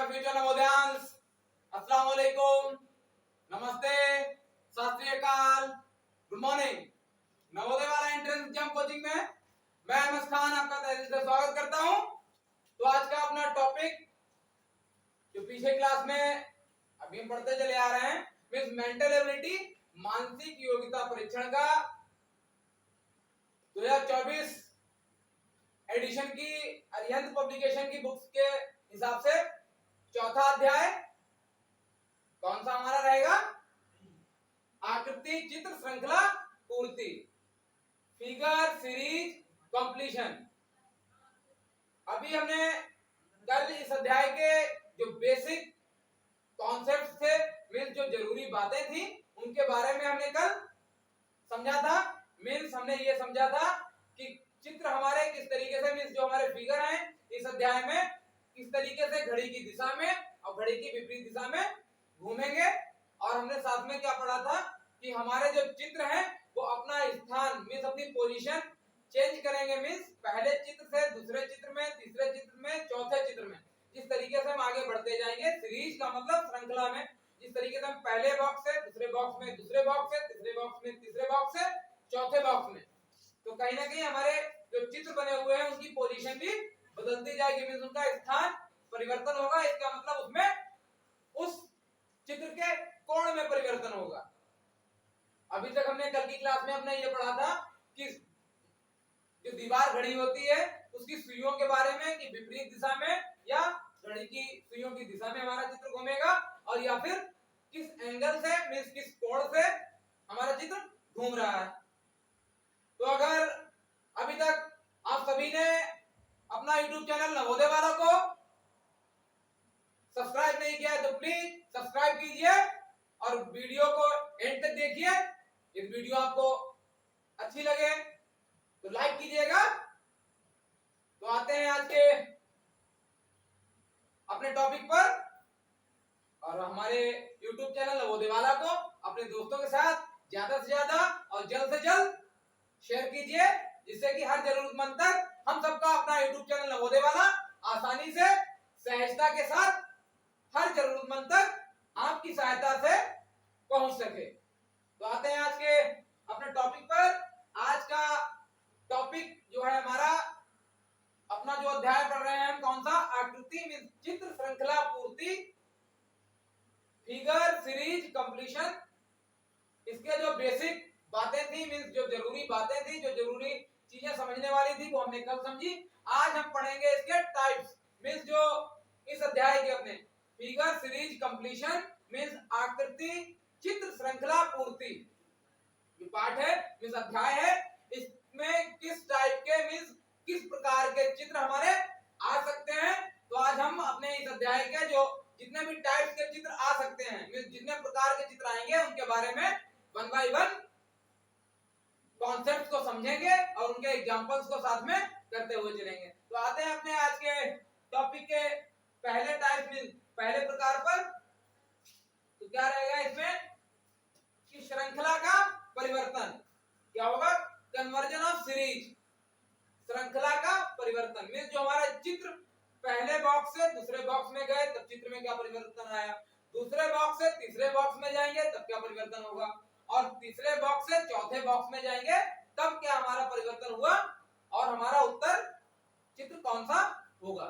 Future नवोदयांश, अस्सलाम वालेकुम, नमस्ते, सत श्री अकाल, गुड मॉर्निंग। नवोदय वाला एंट्रेंस एग्जाम कोचिंग में मैं एमएस खान आपका तहे दिल से स्वागत करता हूं। तो आज का अपना टॉपिक जो पीछे क्लास में अभी हम पढ़ते चले आ रहे हैं, मींस मेंटल एबिलिटी मानसिक योग्यता परीक्षण का 2024 एडिशन की अरिहंत पब्लिकेशन की बुक्स के हिसाब से चौथा अध्याय कौन सा हमारा रहेगा? आकृति चित्र श्रृंखला पूर्ति, फिगर सीरीज कंप्लीशन। अभी हमने कल इस अध्याय के जो बेसिक कॉन्सेप्ट्स थे, मीन्स जो जरूरी बातें थी, उनके बारे में हमने कल समझा था। मीन्स हमने ये समझा था कि चित्र हमारे किस तरीके से, मीन्स जो हमारे फिगर हैं इस अध्याय में किस तरीके से घड़ी की दिशा में और घड़ी की विपरीत दिशा में घूमेंगे। और हमने साथ में क्या पढ़ा था कि हमारे जो चित्र हैं वो अपना स्थान, मीन्स अपनी पोजीशन चेंज करेंगे। मीन्स पहले चित्र से दूसरे चित्र में, तीसरे चित्र में, चौथे चित्र में, जिस तरीके से हम आगे बढ़ते जाएंगे। सीरीज का मतलब श्रृंखला में, जिस तरीके से हम पहले बॉक्स से दूसरे बॉक्स में, दूसरे बॉक्स से तीसरे बॉक्स में, तीसरे बॉक्स से चौथे बॉक्स में, तो कहीं ना कहीं हमारे जो चित्र बने हुए हैं उनकी पोजीशन भी बदलती जाएगी, मींस उनका स्थान परिवर्तन होगा। इसका मतलब उसमें उस चित्र के कोण में परिवर्तन होगा। अभी तक हमने कल की क्लास में हमने ये पढ़ा था कि जो दीवार घड़ी होती है उसकी सुइयों के बारे में, कि विपरीत दिशा में या घड़ी की सुइयों की दिशा में हमारा चित्र घूमेगा, और या फिर किस एंगल से, मींस किस कोण से हमारा चित्र घूम रहा है। तो अगर अभी तक आप सभी ने अपना YouTube चैनल नवोदय वाला को सब्सक्राइब नहीं किया है तो प्लीज सब्सक्राइब कीजिए और वीडियो को एंड तक देखिए। यदि वीडियो आपको अच्छी लगे तो लाइक कीजिएगा। तो आते हैं आज के अपने टॉपिक पर, और हमारे YouTube चैनल नवोदय वाला को अपने दोस्तों के साथ ज्यादा से ज्यादा और जल्द से जल्द शेयर कीजिए, जिससे कि हर जरूरतमंद तक हम सबका अपना YouTube चैनल नवोदय वाला आसानी से, सहजता के साथ हर जरूरतमंद तक आपकी सहायता से पहुंच सके। तो आते हैं आज के अपने टॉपिक पर। आज का टॉपिक जो है हमारा, अपना जो अध्याय पढ़ रहे हैं हम, कौन सा? आकृति में चित्र श्रृंखला पूर्ति, फिगर सीरीज कंप्लीशन। इसके जो बेसिक बातें थी, मींस जो जरूरी बातें थी, जो जरूरी चीजें समझने वाली थी, वो हमने कल समझी। आज हम पढ़ेंगे इसके टाइप्स, मींस जो इस अध्याय के अपने फिगर सीरीज कंप्लीशन, मींस आकृति चित्र श्रृंखला पूर्ति जो पाठ है, मींस अध्याय है, इसमें किस टाइप के, मींस किस प्रकार के चित्र हमारे आ सकते हैं। तो आज हम अपने इस अध्याय के जो जितने भी टाइप्स के चित्र आ सकते हैं, मींस जितने प्रकार के चित्र आएंगे, उनके बारे में वन बाय वन कॉन्सेप्ट्स को समझेंगे और उनके एग्जांपल्स को साथ में करते हुए चलेंगे। तो आते हैं अपने आज के टॉपिक के पहले टाइप में, पहले प्रकार पर। तो क्या रहेगा इसमें कि श्रृंखला का परिवर्तन। क्या होगा? कन्वर्जन ऑफ सीरीज, श्रृंखला का परिवर्तन। मींस जो हमारा चित्र पहले बॉक्स से दूसरे बॉक्स में गए तब चित्र में क्या परिवर्तन आया, दूसरे बॉक्स से तीसरे बॉक्स में जाएंगे तब क्या परिवर्तन होगा, और तीसरे बॉक्स से चौथे बॉक्स में जाएंगे तब क्या हमारा परिवर्तन हुआ, और हमारा उत्तर चित्र कौन सा होगा।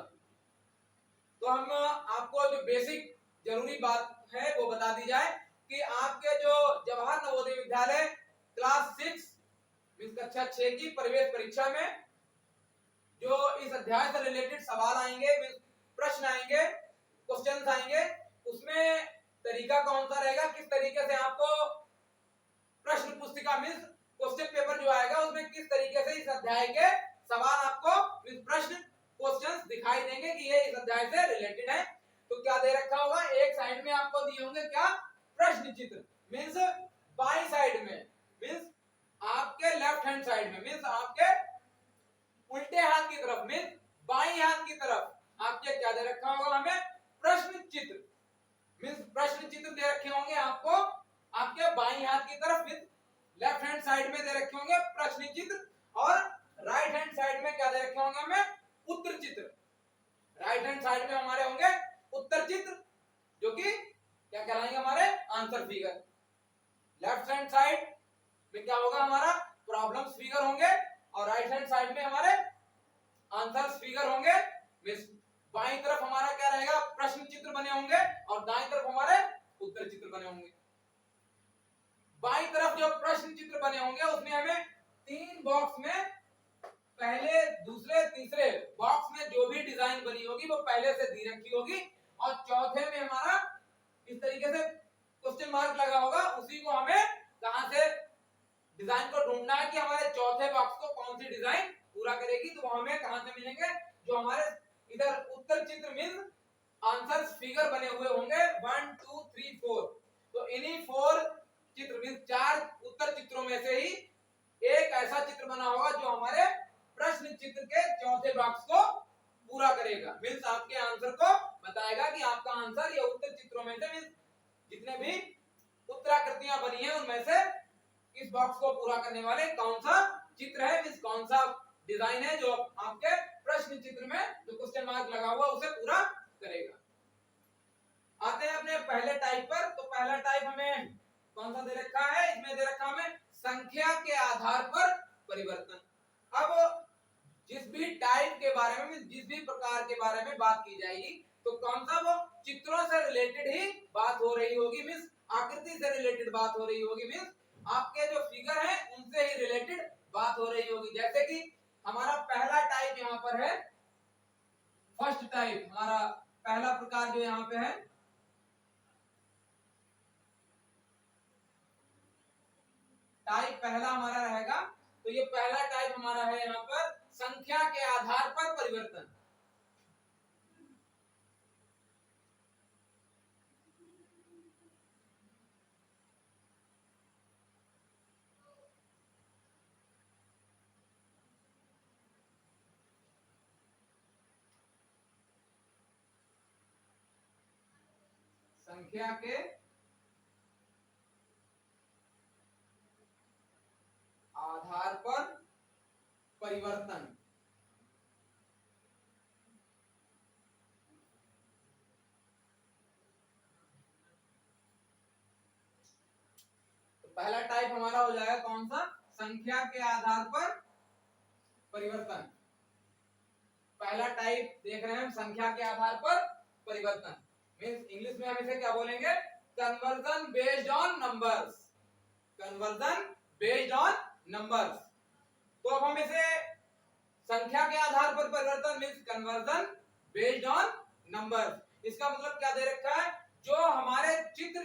तो हम आपको जो बेसिक जरूरी बात है वो बता दी जाए कि आपके जो जवाहर नवोदय विद्यालय क्लास 6 मींस कक्षा 6 की प्रवेश परीक्षा में जो इस अध्याय से रिलेटेड सवाल आएंगे, प्रश्न आएंगे, क्वेश्चंस आएंगे, उसमें तरीका कौन सा रहेगा, किस तरीके से आपको प्रश्न पुस्तिका मींस क्वेश्चन पेपर जो आएगा उसमें किस तरीके से इस अध्याय के सवाल आपको प्रश्न क्वेश्चंस दिखाई देंगे कि ये इस अध्याय से रिलेटेड है। तो क्या दे रखा होगा, एक साइड में आपको दिए होंगे क्या? प्रश्न चित्र, मींस बाई साइड में, मींस आपके लेफ्ट हैंड साइड में, मींस आपके उल्टे हाथ की तरफ, मींस बाई हाथ की तरफ आपके क्या दे रखा होगा हमें? प्रश्न चित्र, मींस प्रश्न चित्र दे रखे होंगे आपको आपके बाई हाथ की तरफ, मींस लेफ्ट हैंड साइड में दे रखे होंगे प्रश्न चित्र, और राइट हैंड साइड में क्या दे रखे होंगे हमें? उत्तर चित्र। राइट हैंड साइड में हमारे होंगे उत्तर चित्र फिगर। लेफ्ट हैंड साइड में क्या होगा, हमारा प्रॉब्लम्स फिगर होंगे और राइट हैंड साइड में हमारे आंसर्स फिगर होंगे। बाईं तरफ हमारा क्या रहेगा, प्रश्न चित्र बने होंगे और दाईं तरफ हमारे उत्तर चित्र बने होंगे। बाईं तरफ जो प्रश्न चित्र बने होंगे उसमें हमें 3 बॉक्स में पहले दूसरे तीसरे बॉक्स में जो भी डिजाइन बनी होगी वो पहले से दी रखी होगी और चौथे में हमारा इस तरीके से क्वेश्चन मार्क लगा होगा। उसी को हमें कहां से डिजाइन को ढूंढना है कि हमारे चौथे बॉक्स को कौन सी डिजाइन पूरा करेगी, तो वो हमें कहां से मिलेंगे, जो हमारे इधर उत्तर चित्र मींस आंसर्स फिगर बने हुए होंगे 1 2 3 4। तो इन्हीं 4 चित्र मींस 4 उत्तर चित्रों में से ही एक ऐसा चित्र बना होगा जो हमारे प्रश्न चित्र के चौथे बॉक्स को पूरा करेगा, मींस आपके आंसर को बताएगा कि आपका आंसर ये उत्तर चित्रों में से मींस जितने भी उत्तराकृतियां बनी है उनमें से इस बॉक्स को पूरा करने वाले कौन सा चित्र है, मींस कौन सा डिजाइन है जो आपके प्रश्न चित्र में जो क्वेश्चन मार्क लगा हुआ उसे पूरा करेगा। आते हैं अपने पहले टाइप पर। तो पहला टाइप हमें कौन सा दे रखा है, इसमें दे रखा हमें संख्या के आधार पर परिवर्तन। अब जिस भी टाइप के बारे में, जिस भी प्रकार के बारे में बात की जाएगी तो कौन सा, वो चित्रों से रिलेटेड ही बात हो रही होगी, मींस आकृति से रिलेटेड बात हो रही होगी, मींस आपके जो फिगर हैं उनसे ही रिलेटेड बात हो रही होगी। जैसे कि हमारा पहला टाइप यहाँ पर है, फर्स्ट टाइप हमारा पहला प्रकार जो यहाँ पे है, टाइप पहला हमारा रहेगा। तो ये पहला टाइप हमारा है यहाँ पर संख्या के आधार पर परिवर्तन। संख्या के आधार पर परिवर्तन। तो पहला टाइप हमारा हो जाएगा कौन सा, संख्या के आधार पर परिवर्तन। पहला टाइप देख रहे हैं हम, संख्या के आधार पर परिवर्तन मींस इंग्लिश में हम इसे क्या बोलेंगे, conversion based on numbers. Conversion based on numbers. तो अब हम इसे संख्या के आधार पर परिवर्तन means conversion based on numbers. इसका मतलब क्या दे रखा है, जो हमारे चित्र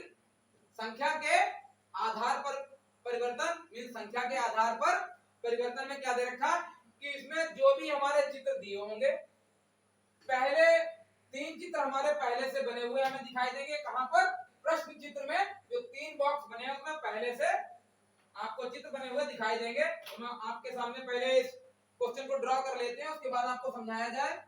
संख्या के आधार पर परिवर्तन मींस संख्या के आधार पर परिवर्तन में क्या दे रखा कि इसमें जो भी हमारे चित्र दिए होंगे, पहले 3 चित्र हमारे पहले से बने हुए हमें दिखाई देंगे। कहां पर, प्रश्न चित्र में जो 3 बॉक्स बने हैं उसमें पहले से आपको चित्र बने हुए दिखाई देंगे। तो मैं आपके सामने पहले इस क्वेश्चन को ड्रॉ कर लेते हैं, उसके बाद आपको समझाया जाए।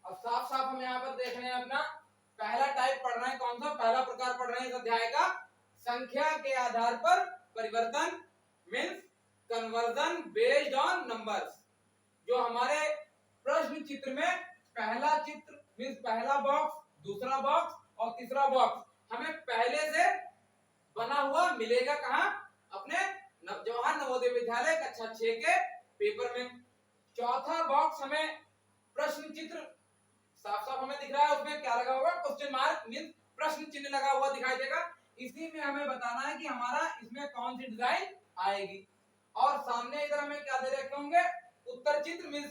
अब साफ साफ हम यहाँ पर देख रहे हैं अपना पहला टाइप पढ़ रहे हैं, कौन सा पहला प्रकार पढ़ रहे हैं इस अध्याय का, संख्या के आधार पर परिवर्तन means conversion based on numbers. जो हमारे प्रश्न चित्र में पहला चित्र मींस पहला बॉक्स, दूसरा बॉक्स और तीसरा बॉक्स हमें पहले से बना हुआ मिलेगा। कहां, अपने जवाहर नवोदय विद्यालय कक्षा 6 के पेपर में। चौथा बॉक्स हमें प्रश्न चित्र साफ साफ हमें दिख रहा है, उसमें क्या लगा होगा, क्वेश्चन मार्क मींस प्रश्न चिन्ह लगा हुआ दिखाई देगा। इसी में हमें बताना है कि हमारा इसमें कौन सी डिजाइन आएगी। और सामने इधर हमें क्या दे रखे होंगे, उत्तर चित्र मींस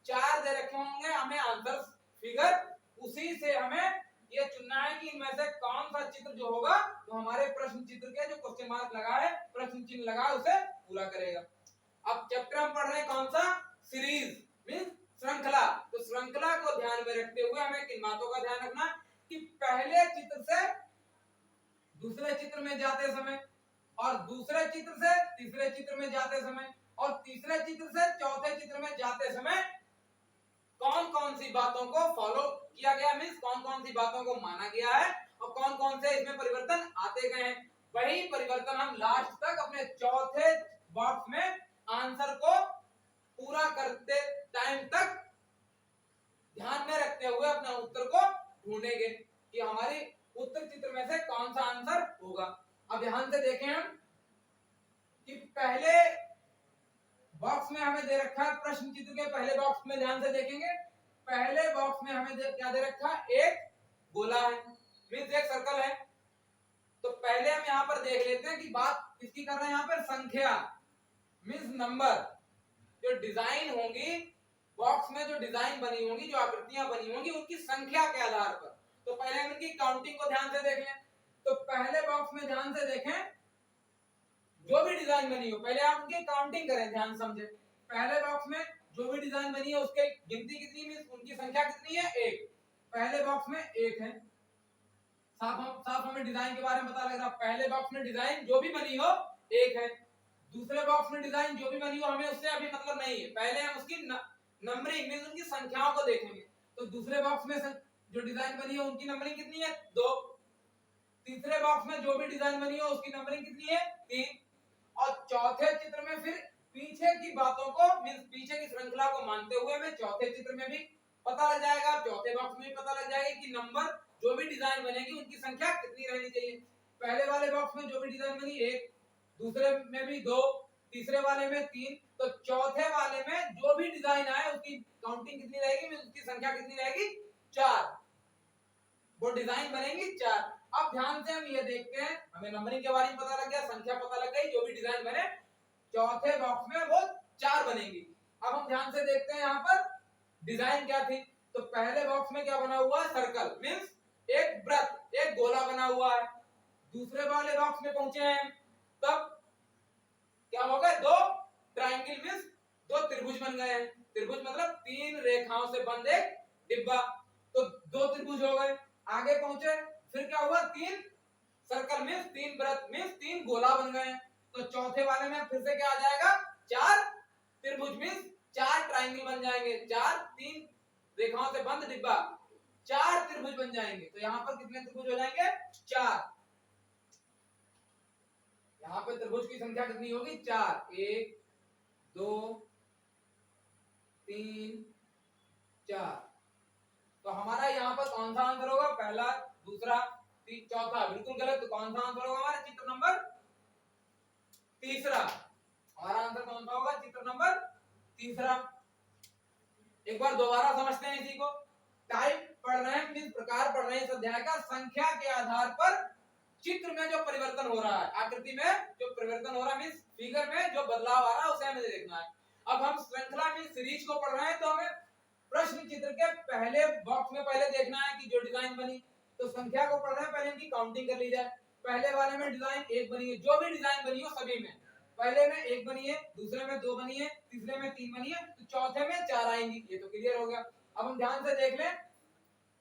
4 दे रखे होंगे हमें आंसर फिगर, उसी से हमें ये चुनना है कि इनमें से कौन सा चित्र जो होगा तो हमारे प्रश्न चित्र के जो क्वेश्चन मार्क लगा है, प्रश्न चिन्ह लगा है, उसे पूरा करेगा। अब चैप्टर हम पढ़ रहे हैं कौन सा, सीरीज मींस श्रृंखला। तो श्रृंखला को ध्यान में रखते हुए हमें किन बातों का ध्यान रखना कि पहले चित्र से दूसरे चित्र में जाते समय और दूसरे चित्र से तीसरे चित्र में जाते समय और तीसरे चित्र से चौथे चित्र में जाते समय कौन कौन सी बातों को फॉलो किया गया, मींस कौन कौन सी बातों को माना गया है और कौन कौन से इसमें परिवर्तन आते गए हैं। वही परिवर्तन हम लास्ट तक अपने चौथे बॉक्स में आंसर को पूरा करते टाइम तक ध्यान में रखते हुए अपने उत्तर को ढूंढेंगे कि हमारी उत्तर चित्र में से कौन सा आंसर होगा। अब ध्यान से देखें हम कि पहले बॉक्स में हमें दे रखा है प्रश्न चित्र के पहले बॉक्स में ध्यान से देखेंगे, पहले बॉक्स में हमें क्या दे रखा है, एक गोला है मींस एक सर्कल है। तो पहले हम यहाँ पर देख लेते हैं कि बात किसकी कर रहे हैं, यहाँ पर संख्या मींस नंबर। जो डिजाइन होंगी बॉक्स में, जो डिजाइन बनी होंगी, जो आकृतियां बनी होंगी, उनकी संख्या के आधार पर। तो पहले हम इनकी काउंटिंग को ध्यान से देख लें। तो पहले बॉक्स में ध्यान से देखें, जो भी डिजाइन बनी हो पहले आप उनकी काउंटिंग करें, ध्यान समझे। पहले बॉक्स में जो भी डिजाइन बनी है उसके गिनती कितनी है, उनकी संख्या कितनी है, एक। पहले बॉक्स में एक है, साफ हमें डिजाइन के बारे में पता लग रहा। पहले बॉक्स में डिजाइन जो भी बनी हो एक है, दूसरे बॉक्स में डिजाइन जो भी बनी हो हमें उससे अभी मतलब नहीं है, पहले हम उसकी नंबरिंग मींस उनकी संख्याओं को देखेंगे। तो दूसरे बॉक्स में जो डिजाइन बनी है उनकी नंबरिंग कितनी है, 2। तीसरे बॉक्स में जो भी डिजाइन बनी हो उसकी नंबरिंग कितनी है, 3। और चौथे चित्र में फिर पीछे की बातों को मींस पीछे की श्रृंखला को मानते हुए हमें चौथे चित्र में भी पता लग जाएगा, चौथे बॉक्स में भी पता लग जाएगा कि नंबर जो भी डिजाइन बनेगी उनकी संख्या कितनी रहनी चाहिए। पहले वाले बॉक्स में जो भी डिजाइन बनी 1, दूसरे में भी 2, तीसरे वाले में 3, तो चौथे वाले में जो भी डिजाइन आए उसकी काउंटिंग कितनी रहेगी, उसकी संख्या कितनी रहेगी, 4। वो डिजाइन बनेंगी 4। अब ध्यान से हम ये देखते हैं, हमें नंबरिंग के बारे में पता लग गया, संख्या पता लग गई, जो भी डिजाइन बने चौथे बॉक्स में वो 4 बनेंगी। अब हम ध्यान से देखते हैं यहाँ पर डिजाइन क्या थी। तो पहले बॉक्स में क्या बना हुआ है, सर्कल मींस एक वृत्त, एक गोला बना हुआ है। दूसरे वाले बॉक्स में पहुंचे हैं तब क्या हो गए, 2 ट्रायंगल मींस 2 त्रिभुज बन गए हैं। त्रिभुज मतलब 3 रेखाओं से बंद एक डिब्बा, तो 2 त्रिभुज हो गए। आगे पहुंचे फिर क्या हुआ, 3 सर्कल मींस 3 वृत्त मींस 3 गोला बन गए। तो चौथे वाले में फिर से क्या आ जाएगा, 4 त्रिभुज मींस 4 ट्रायंगल बन जाएंगे, 4 3 रेखाओं से बंद डिब्बा, 4 त्रिभुज बन जाएंगे। तो यहाँ पर कितने त्रिभुज हो जाएंगे, 4। यहाँ पे त्रिभुज की संख्या कितनी होगी, 4, 1 2 3 4। तो हमारा यहाँ पर कौन सा आंसर होगा, पहला, दूसरा, चौथा बिल्कुल गलत। तो कौन सा आंसर होगा हमारा, चित्र नंबर तीसरा। हमारा आंसर कौन सा होगा, चित्र नंबर तीसरा। एक बार दोबारा समझते हैं इसी को। टाइप पढ़ रहे हैं मींस प्रकार पढ़ रहे हैं इस अध्याय का, संख्या के आधार पर चित्र में जो परिवर्तन हो रहा है, आकृति में जो परिवर्तन हो रहा है मींस फिगर में जो बदलाव आ रहा है उसे हमें देखना है। अब हम श्रृंखला में सीरीज को पढ़ रहे हैं तो हमें प्रश्न चित्र के पहले बॉक्स में पहले देखना है कि जो डिजाइन बनी, तो संख्या को पढ़ रहे हैं पहले इनकी काउंटिंग कर ली जाए। पहले वाले में डिजाइन 1 बनी है, जो भी डिजाइन बनी हो सभी में, पहले में 1 बनी है, दूसरे में 2 बनी है, तीसरे में 3 बनी है, तो चौथे में 4 आएंगी। ये तो क्लियर हो गया। अब हम ध्यान से देख लें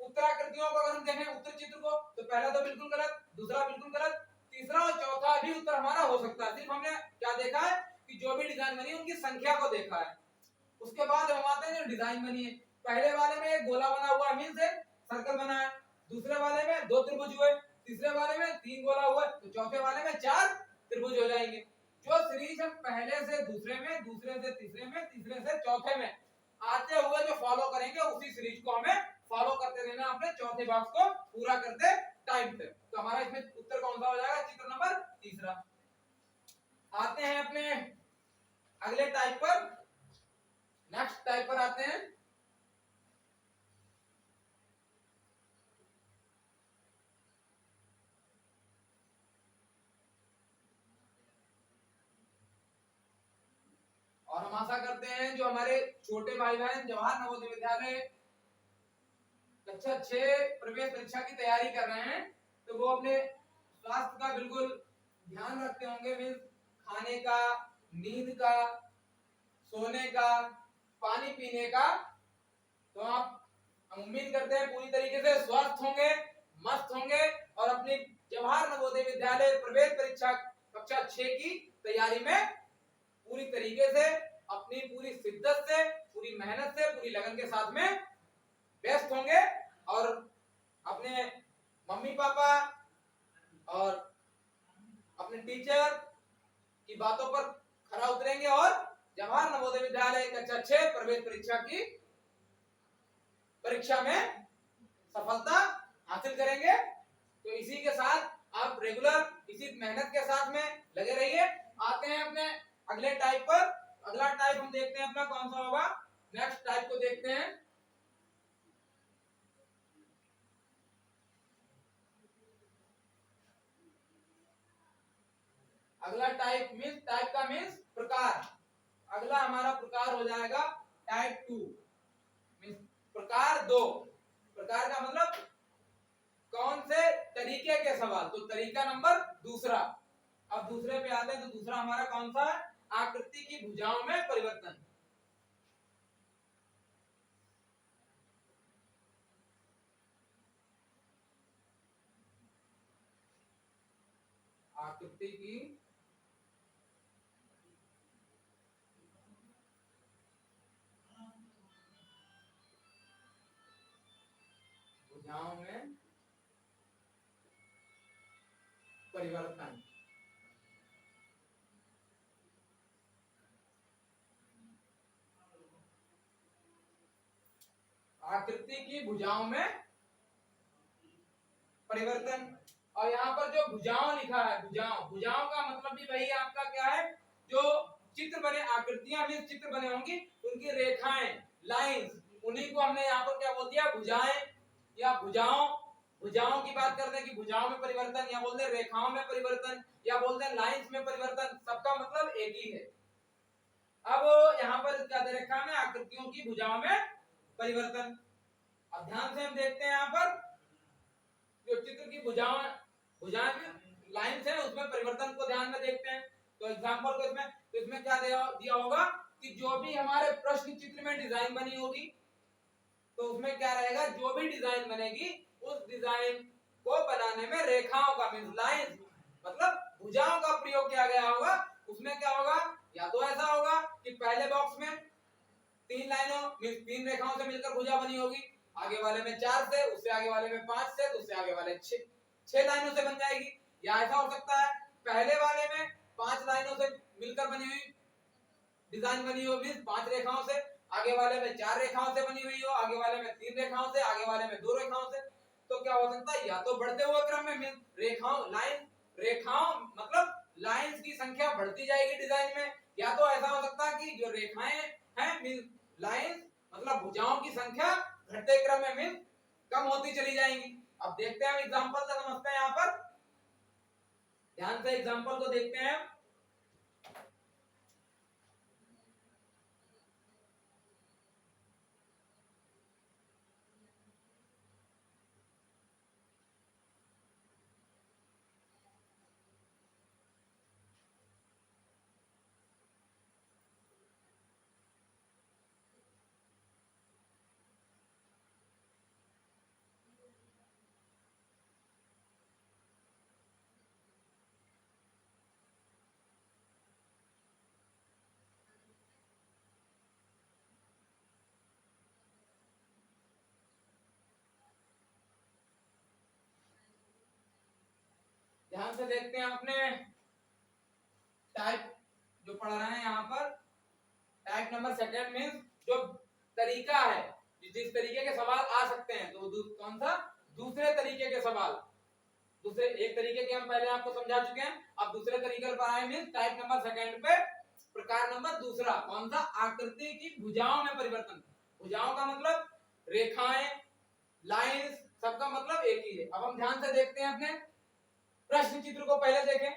उत्तराकृतियों को। अगर हम देखें उत्तर चित्र को तो पहला तो बिल्कुल गलत, दूसरा बिल्कुल गलत, तीसरा और चौथा भी उत्तर हमारा हो सकता है। सिर्फ हमने क्या देखा है कि जो भी डिजाइन बनी है उनकी संख्या को देखा है। उसके बाद हम आते हैं जो डिजाइन बनी है। पहले वाले में एक गोला बना हुआ है मींस एक सर्कल बना है, दूसरे वाले में 2 त्रिभुज हुए, तीसरे वाले में 3 गोला हुआ, तो चौथे वाले में 4 त्रिभुज हो जाएंगे। जो सीरीज हम पहले से दूसरे में, दूसरे से तीसरे में, तीसरे से चौथे में आते हुए जो फॉलो करेंगे उसी सीरीज को हमें फॉलो करते रहना अपने चौथे बॉक्स को पूरा करते टाइम पे। तो हमारा इसमें उत्तर कौन सा हो जाएगा, चित्र नंबर तीसरा। आते हैं अपने अगले टाइप पर, नेक्स्ट टाइप पर आते हैं। और हम आशा करते हैं जो हमारे छोटे भाई बहन जवाहर नवोदय विद्यालय कक्षा 6 प्रवेश परीक्षा की तैयारी कर रहे हैं तो वो अपने स्वास्थ्य का बिल्कुल ध्यान रखते होंगे। मीन्स खाने का, नींद का, सोने का, पानी पीने का। तो आप हम उम्मीद करते हैं पूरी तरीके से स्वस्थ होंगे, मस्त होंगे और अपनी जवाहर नवोदय विद्यालय प्रवेश परीक्षा कक्षा 6 की तैयारी में पूरी तरीके से, अपनी पूरी शिद्दत से, पूरी मेहनत से, पूरी लगन के साथ में व्यस्त होंगे और अपने मम्मी पापा और अपने टीचर की बातों पर खरा उतरेंगे और जवाहर नवोदय विद्यालय कक्षा 6 प्रवेश परीक्षा की परीक्षा में सफलता हासिल करेंगे। तो इसी के साथ आप रेगुलर इसी मेहनत के साथ में लगे रहिए। आते हैं अपने अगले टाइप पर। अगला टाइप हम देखते हैं अपना कौन सा होगा। नेक्स्ट टाइप को देखते हैं। अगला टाइप का मीन्स प्रकार। अगला हमारा प्रकार हो जाएगा टाइप 2 मीन्स प्रकार 2। प्रकार का मतलब कौन से तरीके के सवाल, तो तरीका नंबर दूसरा। अब दूसरे पे आते हैं तो दूसरा हमारा कौन सा है, आकृति की भुजाओं में परिवर्तन। आकृति की भुजाओं में परिवर्तन। आकृति की भुजाओं में परिवर्तन। और यहाँ पर जो भुजाओं लिखा है, भुजाओं का मतलब भी वही आपका क्या है, जो चित्र बने, आकृतियां भी चित्र बने होंगी, उनकी रेखाएं, लाइंस, उन्हीं को हमने यहाँ पर क्या बोल दिया, भुजाएं या भुजाओं। भुजाओं की बात करते हैं कि भुजाओं में परिवर्तन, या बोलते हैं रेखाओं में परिवर्तन, या बोलते हैं लाइंस में परिवर्तन, सबका मतलब एक ही है। अब यहाँ पर क्या दे रखा है, आकृतियों की भुजाओं में परिवर्तन। अब ध्यान से हम देखते हैं यहाँ पर जो चित्र की भुजाएं लाइंस है उसमें परिवर्तन को ध्यान में देखते हैं। तो एग्जांपल को इसमें क्या दिया होगा कि जो भी हमारे प्रश्न चित्र में डिजाइन बनी होगी तो उसमें क्या रहेगा, जो भी डिजाइन बनेगी उस डिजाइन को बनाने में रेखाओं का मींस लाइंस मतलब भुजाओं का प्रयोग किया गया होगा। उसमें क्या होगा, या तो ऐसा होगा कि पहले बॉक्स में 3 लाइनों मींस 3 रेखाओं से मिलकर भुजा बनी होगी, आगे वाले में 4 से, उससे आगे वाले में 5 से, उससे आगे वाले 6 लाइनों से बन जाएगी। या ऐसा हो सकता है पहले वाले में 5 लाइनों से मिलकर बनी हुई डिजाइन बनी हो मींस 5 रेखाओं से, आगे वाले में 4 रेखाओं से बनी हुई हो, आगे वाले में 3 रेखाओं से, आगे वाले में 2 रेखाओं से। तो क्या हो सकता है, या तो बढ़ते हुए क्रम में मींस रेखाओं मतलब लाइंस की संख्या बढ़ती जाएगी डिजाइन में, या तो ऐसा हो सकता है कि जो रेखाएं हैं मींस लाइंस मतलब भुजाओं की संख्या घटते क्रम में मींस कम होती चली जाएंगी। अब देखते हैं हम एग्जांपल से समझते हैं। यहाँ पर ध्यान से एग्जांपल को देखते हैं। ध्यान से देखते हैं अपने टाइप जो पढ़ रहे हैं यहाँ पर, टाइप नंबर सेकंड मींस जो तरीका है जिस तरीके के सवाल आ सकते हैं, तो कौन सा, दूसरे तरीके के सवाल। दूसरे एक तरीके के हम पहले आपको समझा चुके हैं, अब दूसरे तरीके पर आए मींस टाइप नंबर सेकंड पे प्रकार नंबर दूसरा कौन सा, आकृति की भुजाओं में परिवर्तन। भुजाओं का मतलब रेखाएं, लाइंस, सबका मतलब एक ही है। अब हम ध्यान से देखते हैं अपने प्रश्न चित्र को। पहले देखें,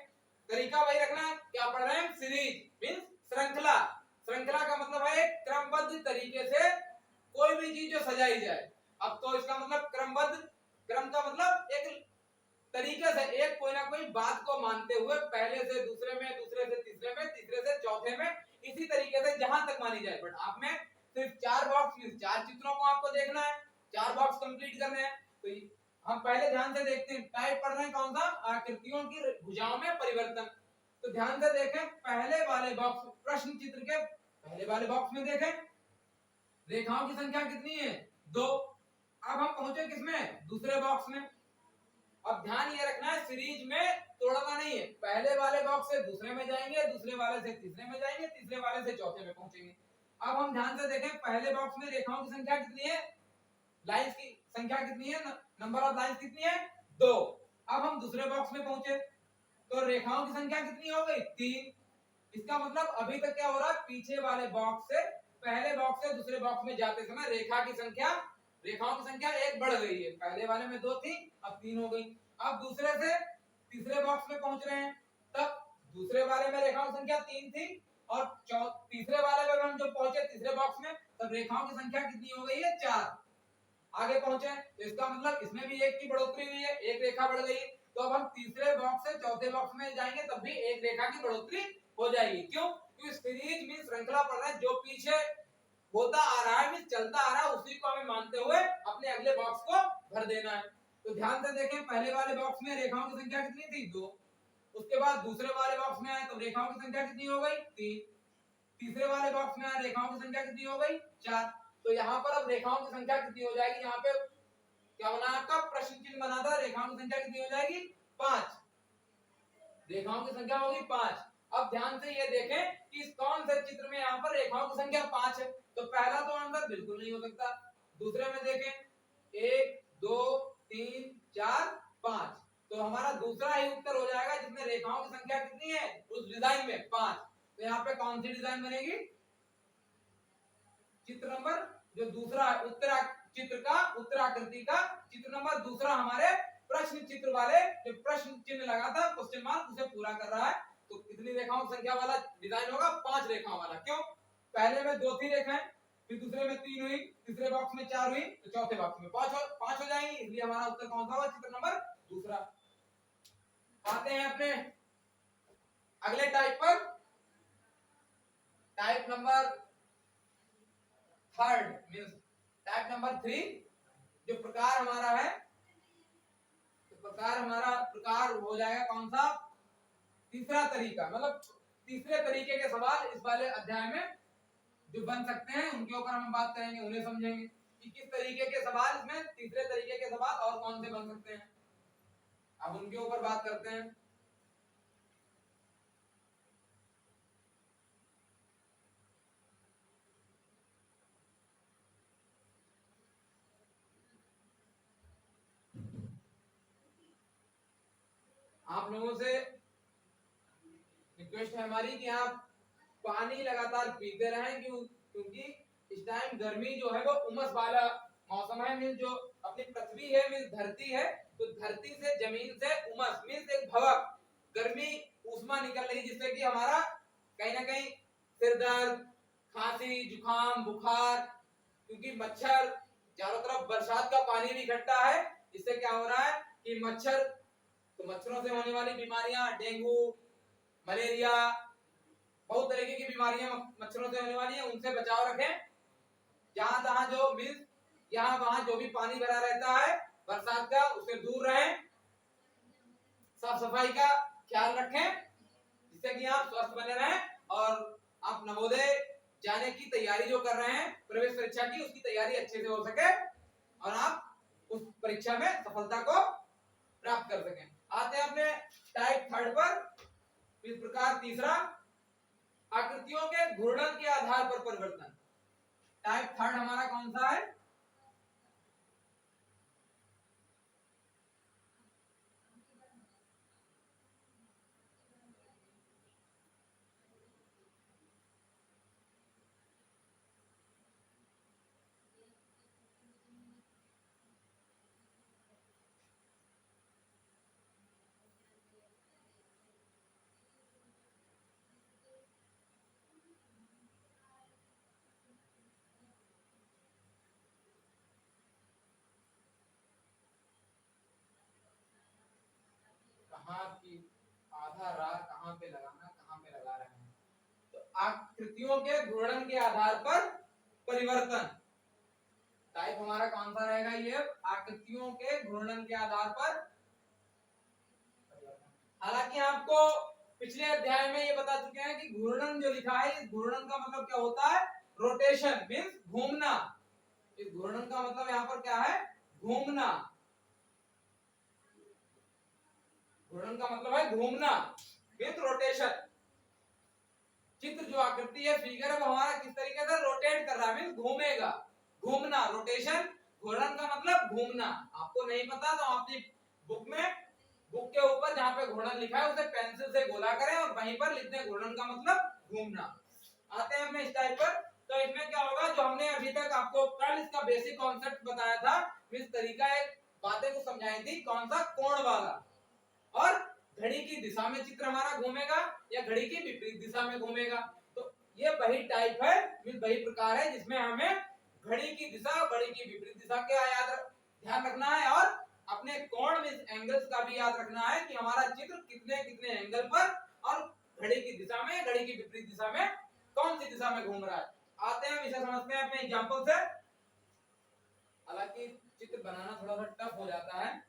तरीका वही रखना है, क्या पढ़ रहे हैं, सीरीज मींस श्रृंखला। श्रृंखला का मतलब है क्रमबद्ध तरीके से कोई भी चीज जो सजाई जाए। अब तो इसका मतलब कोई बात को मानते हुए पहले से दूसरे में, दूसरे से तीसरे में, तीसरे से चौथे में, इसी तरीके से जहां तक मानी जाए। बट आप में सिर्फ 4 बॉक्स में 4 चित्रों को आपको देखना है, 4 बॉक्स कंप्लीट करने हैं। तो हम पहले ध्यान से देखते हैं, टाइप पढ़ रहे हैं कौन सा, आकृतियों की भुजाओं में परिवर्तन। तो ध्यान से देखें, पहले वाले बॉक्स, प्रश्न चित्र के पहले वाले बॉक्स में देखें, रेखाओं की संख्या कितनी है, 2। अब हम पहुंचे किसमें, दूसरे बॉक्स में। अब ध्यान ये रखना है, सीरीज में तोड़ना नहीं है, पहले वाले बॉक्स से दूसरे में जाएंगे, दूसरे वाले से तीसरे में जाएंगे, तीसरे वाले से चौथे में पहुंचेंगे। अब हम ध्यान से देखें, पहले बॉक्स में रेखाओं की संख्या कितनी है, लाइंस की संख्या कितनी है, नंबर ऑफ लाइंस कितनी है, 2। अब हम दूसरे बॉक्स में पहुंचे तो रेखाओं की संख्या कितनी हो गई, 3। इसका मतलब अभी तक क्या हो रहा है, पीछे वाले बॉक्स से पहले बॉक्स से दूसरे बॉक्स में जाते समय रेखाओं की संख्या 1 बढ़ गई है। पहले वाले में 2 थी, अब 3 हो गई। अब दूसरे से तीसरे बॉक्स में पहुंच रहे हैं, तब दूसरे वाले में रेखाओं की संख्या 3 थी और तीसरे वाले में हम जब पहुंचे तीसरे बॉक्स में, तब रेखाओं की संख्या कितनी हो गई है, 4। आगे पहुंचे तो इसका मतलब इसमें भी 1 की बढ़ोतरी हुई है, 1 रेखा बढ़ गई। तो अब हम तीसरे बॉक्स से चौथे बॉक्स में जाएंगे, तब भी 1 रेखा की बढ़ोतरी हो जाएगी। क्यों, क्योंकि सीरीज में श्रृंखला पढ़ रहे हैं, जो पीछे होता आ रहा है, चलता आ रहा है, उसी को हमें मानते हुए अपने अगले बॉक्स को भर देना है। तो ध्यान से देखें, पहले वाले बॉक्स में रेखाओं की संख्या कितनी थी, 2। उसके बाद दूसरे वाले बॉक्स में आए तो रेखाओं की संख्या कितनी हो गई, 3। तीसरे वाले बॉक्स में आए, रेखाओं की संख्या कितनी हो गई, 4। तो यहाँ पर अब रेखाओं की संख्या कितनी हो जाएगी, यहाँ पे क्या बना आपका, प्रश्न चिन्ह बना था, रेखाओं की संख्या कितनी हो जाएगी, 5। रेखाओं की संख्या होगी 5। अब ध्यान से ये देखें कि कौन से चित्र में यहाँ पर रेखाओं की संख्या 5 है। तो पहला तो आंसर बिल्कुल नहीं हो सकता। दूसरे में देखें 1 2 3 4 5, तो हमारा दूसरा ही उत्तर हो जाएगा जिसमें रेखाओं की संख्या कितनी है उस डिजाइन में, 5। तो यहाँ पे कौन सी डिजाइन बनेगी, चित्र नंबर जो दूसरा उत्तरा चित्र का उत्तराकृति का चित्र नंबर दूसरा हमारे प्रश्न चित्र वाले जो प्रश्न चिन्ह लगा था क्वेश्चन मार्क, उसे पूरा कर रहा है। तो कितनी रेखाओं की संख्या वाला डिजाइन होगा, 5 रेखाओं वाला। क्यों, पहले में 2 थी रेखाएं, फिर दूसरे में 3 हुई, तीसरे बॉक्स में 4 हुई, तो चौथे बॉक्स में 5 हो जाएंगी। इसलिए हमारा उत्तर कौन सा होगा, चित्र नंबर दूसरा। आते हैं अपने अगले टाइप पर, type number 3 means type number 3। जो प्रकार हमारा है, तो प्रकार हो जाएगा कौन सा, तीसरा तरीका। मतलब तीसरे तरीके के सवाल इस वाले अध्याय में जो बन सकते हैं उनके ऊपर हम बात करेंगे, उन्हें समझेंगे कि किस तरीके के सवाल इसमें, तीसरे तरीके के सवाल और कौन से बन सकते हैं, अब उनके ऊपर बात करते हैं। आप लोगों से रिक्वेस्ट है हमारी कि आप पानी लगातार पीते रहें, क्योंकि इस टाइम गर्मी जो है वो उमस वाला मौसम है। मीन्स जो अपनी पृथ्वी है, मीन्स धरती है, तो धरती से जमीन से उमस मीन्स एक भवक गर्मी ऊष्मा निकल रही, जिससे कि हमारा कहीं ना कहीं सिर दर्द, खांसी, जुकाम, बुखार, क्योंकि मच्छर चारों तरफ बरसात का पानी भी इकट्ठा है, इससे क्या हो रहा है कि मच्छर, तो मच्छरों से होने वाली बीमारियां, डेंगू, मलेरिया, बहुत तरीके की बीमारियां मच्छरों से होने वाली हैं, उनसे बचाव रखें। जहां तहां जो मीन्स यहाँ वहां जो भी पानी भरा रहता है बरसात का, उससे दूर रहें। साफ सफाई का ख्याल रखें, जिससे कि आप स्वस्थ बने रहें और आप नवोदय जाने की तैयारी जो कर रहे हैं, प्रवेश परीक्षा की, उसकी तैयारी अच्छे से हो सके और आप उस परीक्षा में सफलता को प्राप्त कर सकें। आते हैं अपने टाइप 3 पर। इस प्रकार तीसरा, आकृतियों के घूर्णन के आधार पर परिवर्तन। टाइप 3 हमारा कौन सा है, आधा रा कहाँ पे लगाना, कहाँ पे लगा रहे हैं। तो आकृतियों के घूर्णन के आधार पर परिवर्तन, टाइप हमारा कौन सा रहेगा, ये आकृतियों के घूर्णन के आधार पर परिवर्तन। हालांकि आपको पिछले अध्याय में ये बता चुके हैं कि घूर्णन जो लिखा है, इस घूर्णन का मतलब क्या होता है, रोटेशन मींस घूमना। इस घूर्णन का मतलब यहाँ पर क्या है, घूमना। घूर्णन का मतलब है घूमना मींस रोटेशन। चित्र जो आकृति है, फिगर है, वो हमारा किस तरीके से रोटेट कर रहा है मींस घूमेगा, घूमना, रोटेशन। घूर्णन का मतलब घूमना। आपको नहीं पता तो अपनी बुक में, बुक के ऊपर जहां पे घूर्णन लिखा है उसे पेंसिल से गोला करें और वहीं पर लिख दें घूर्णन का मतलब घूमना। आते हैं अपने इस टाइप पर। तो इसमें क्या होगा, जो हमने अभी तक आपको कल इसका बेसिक कॉन्सेप्ट बताया था, इस तरीका एक बातें को समझाई थी, कौन सा, कोण वाला। और घड़ी की दिशा में चित्र हमारा घूमेगा या घड़ी की विपरीत दिशा में घूमेगा। तो ये वही टाइप है, वही प्रकार है जिसमें हमें घड़ी की दिशा और घड़ी की विपरीत दिशा का ध्यान रखना है, और अपने कोण में एंगल्स का भी याद रखना है कि हमारा चित्र कितने कितने एंगल पर और घड़ी की दिशा में, घड़ी की विपरीत दिशा में कौन सी दिशा में घूम रहा है। आते हैं इसे समझते हैं अपने एग्जांपल से। हालांकि चित्र बनाना थोड़ा सा टफ हो जाता है।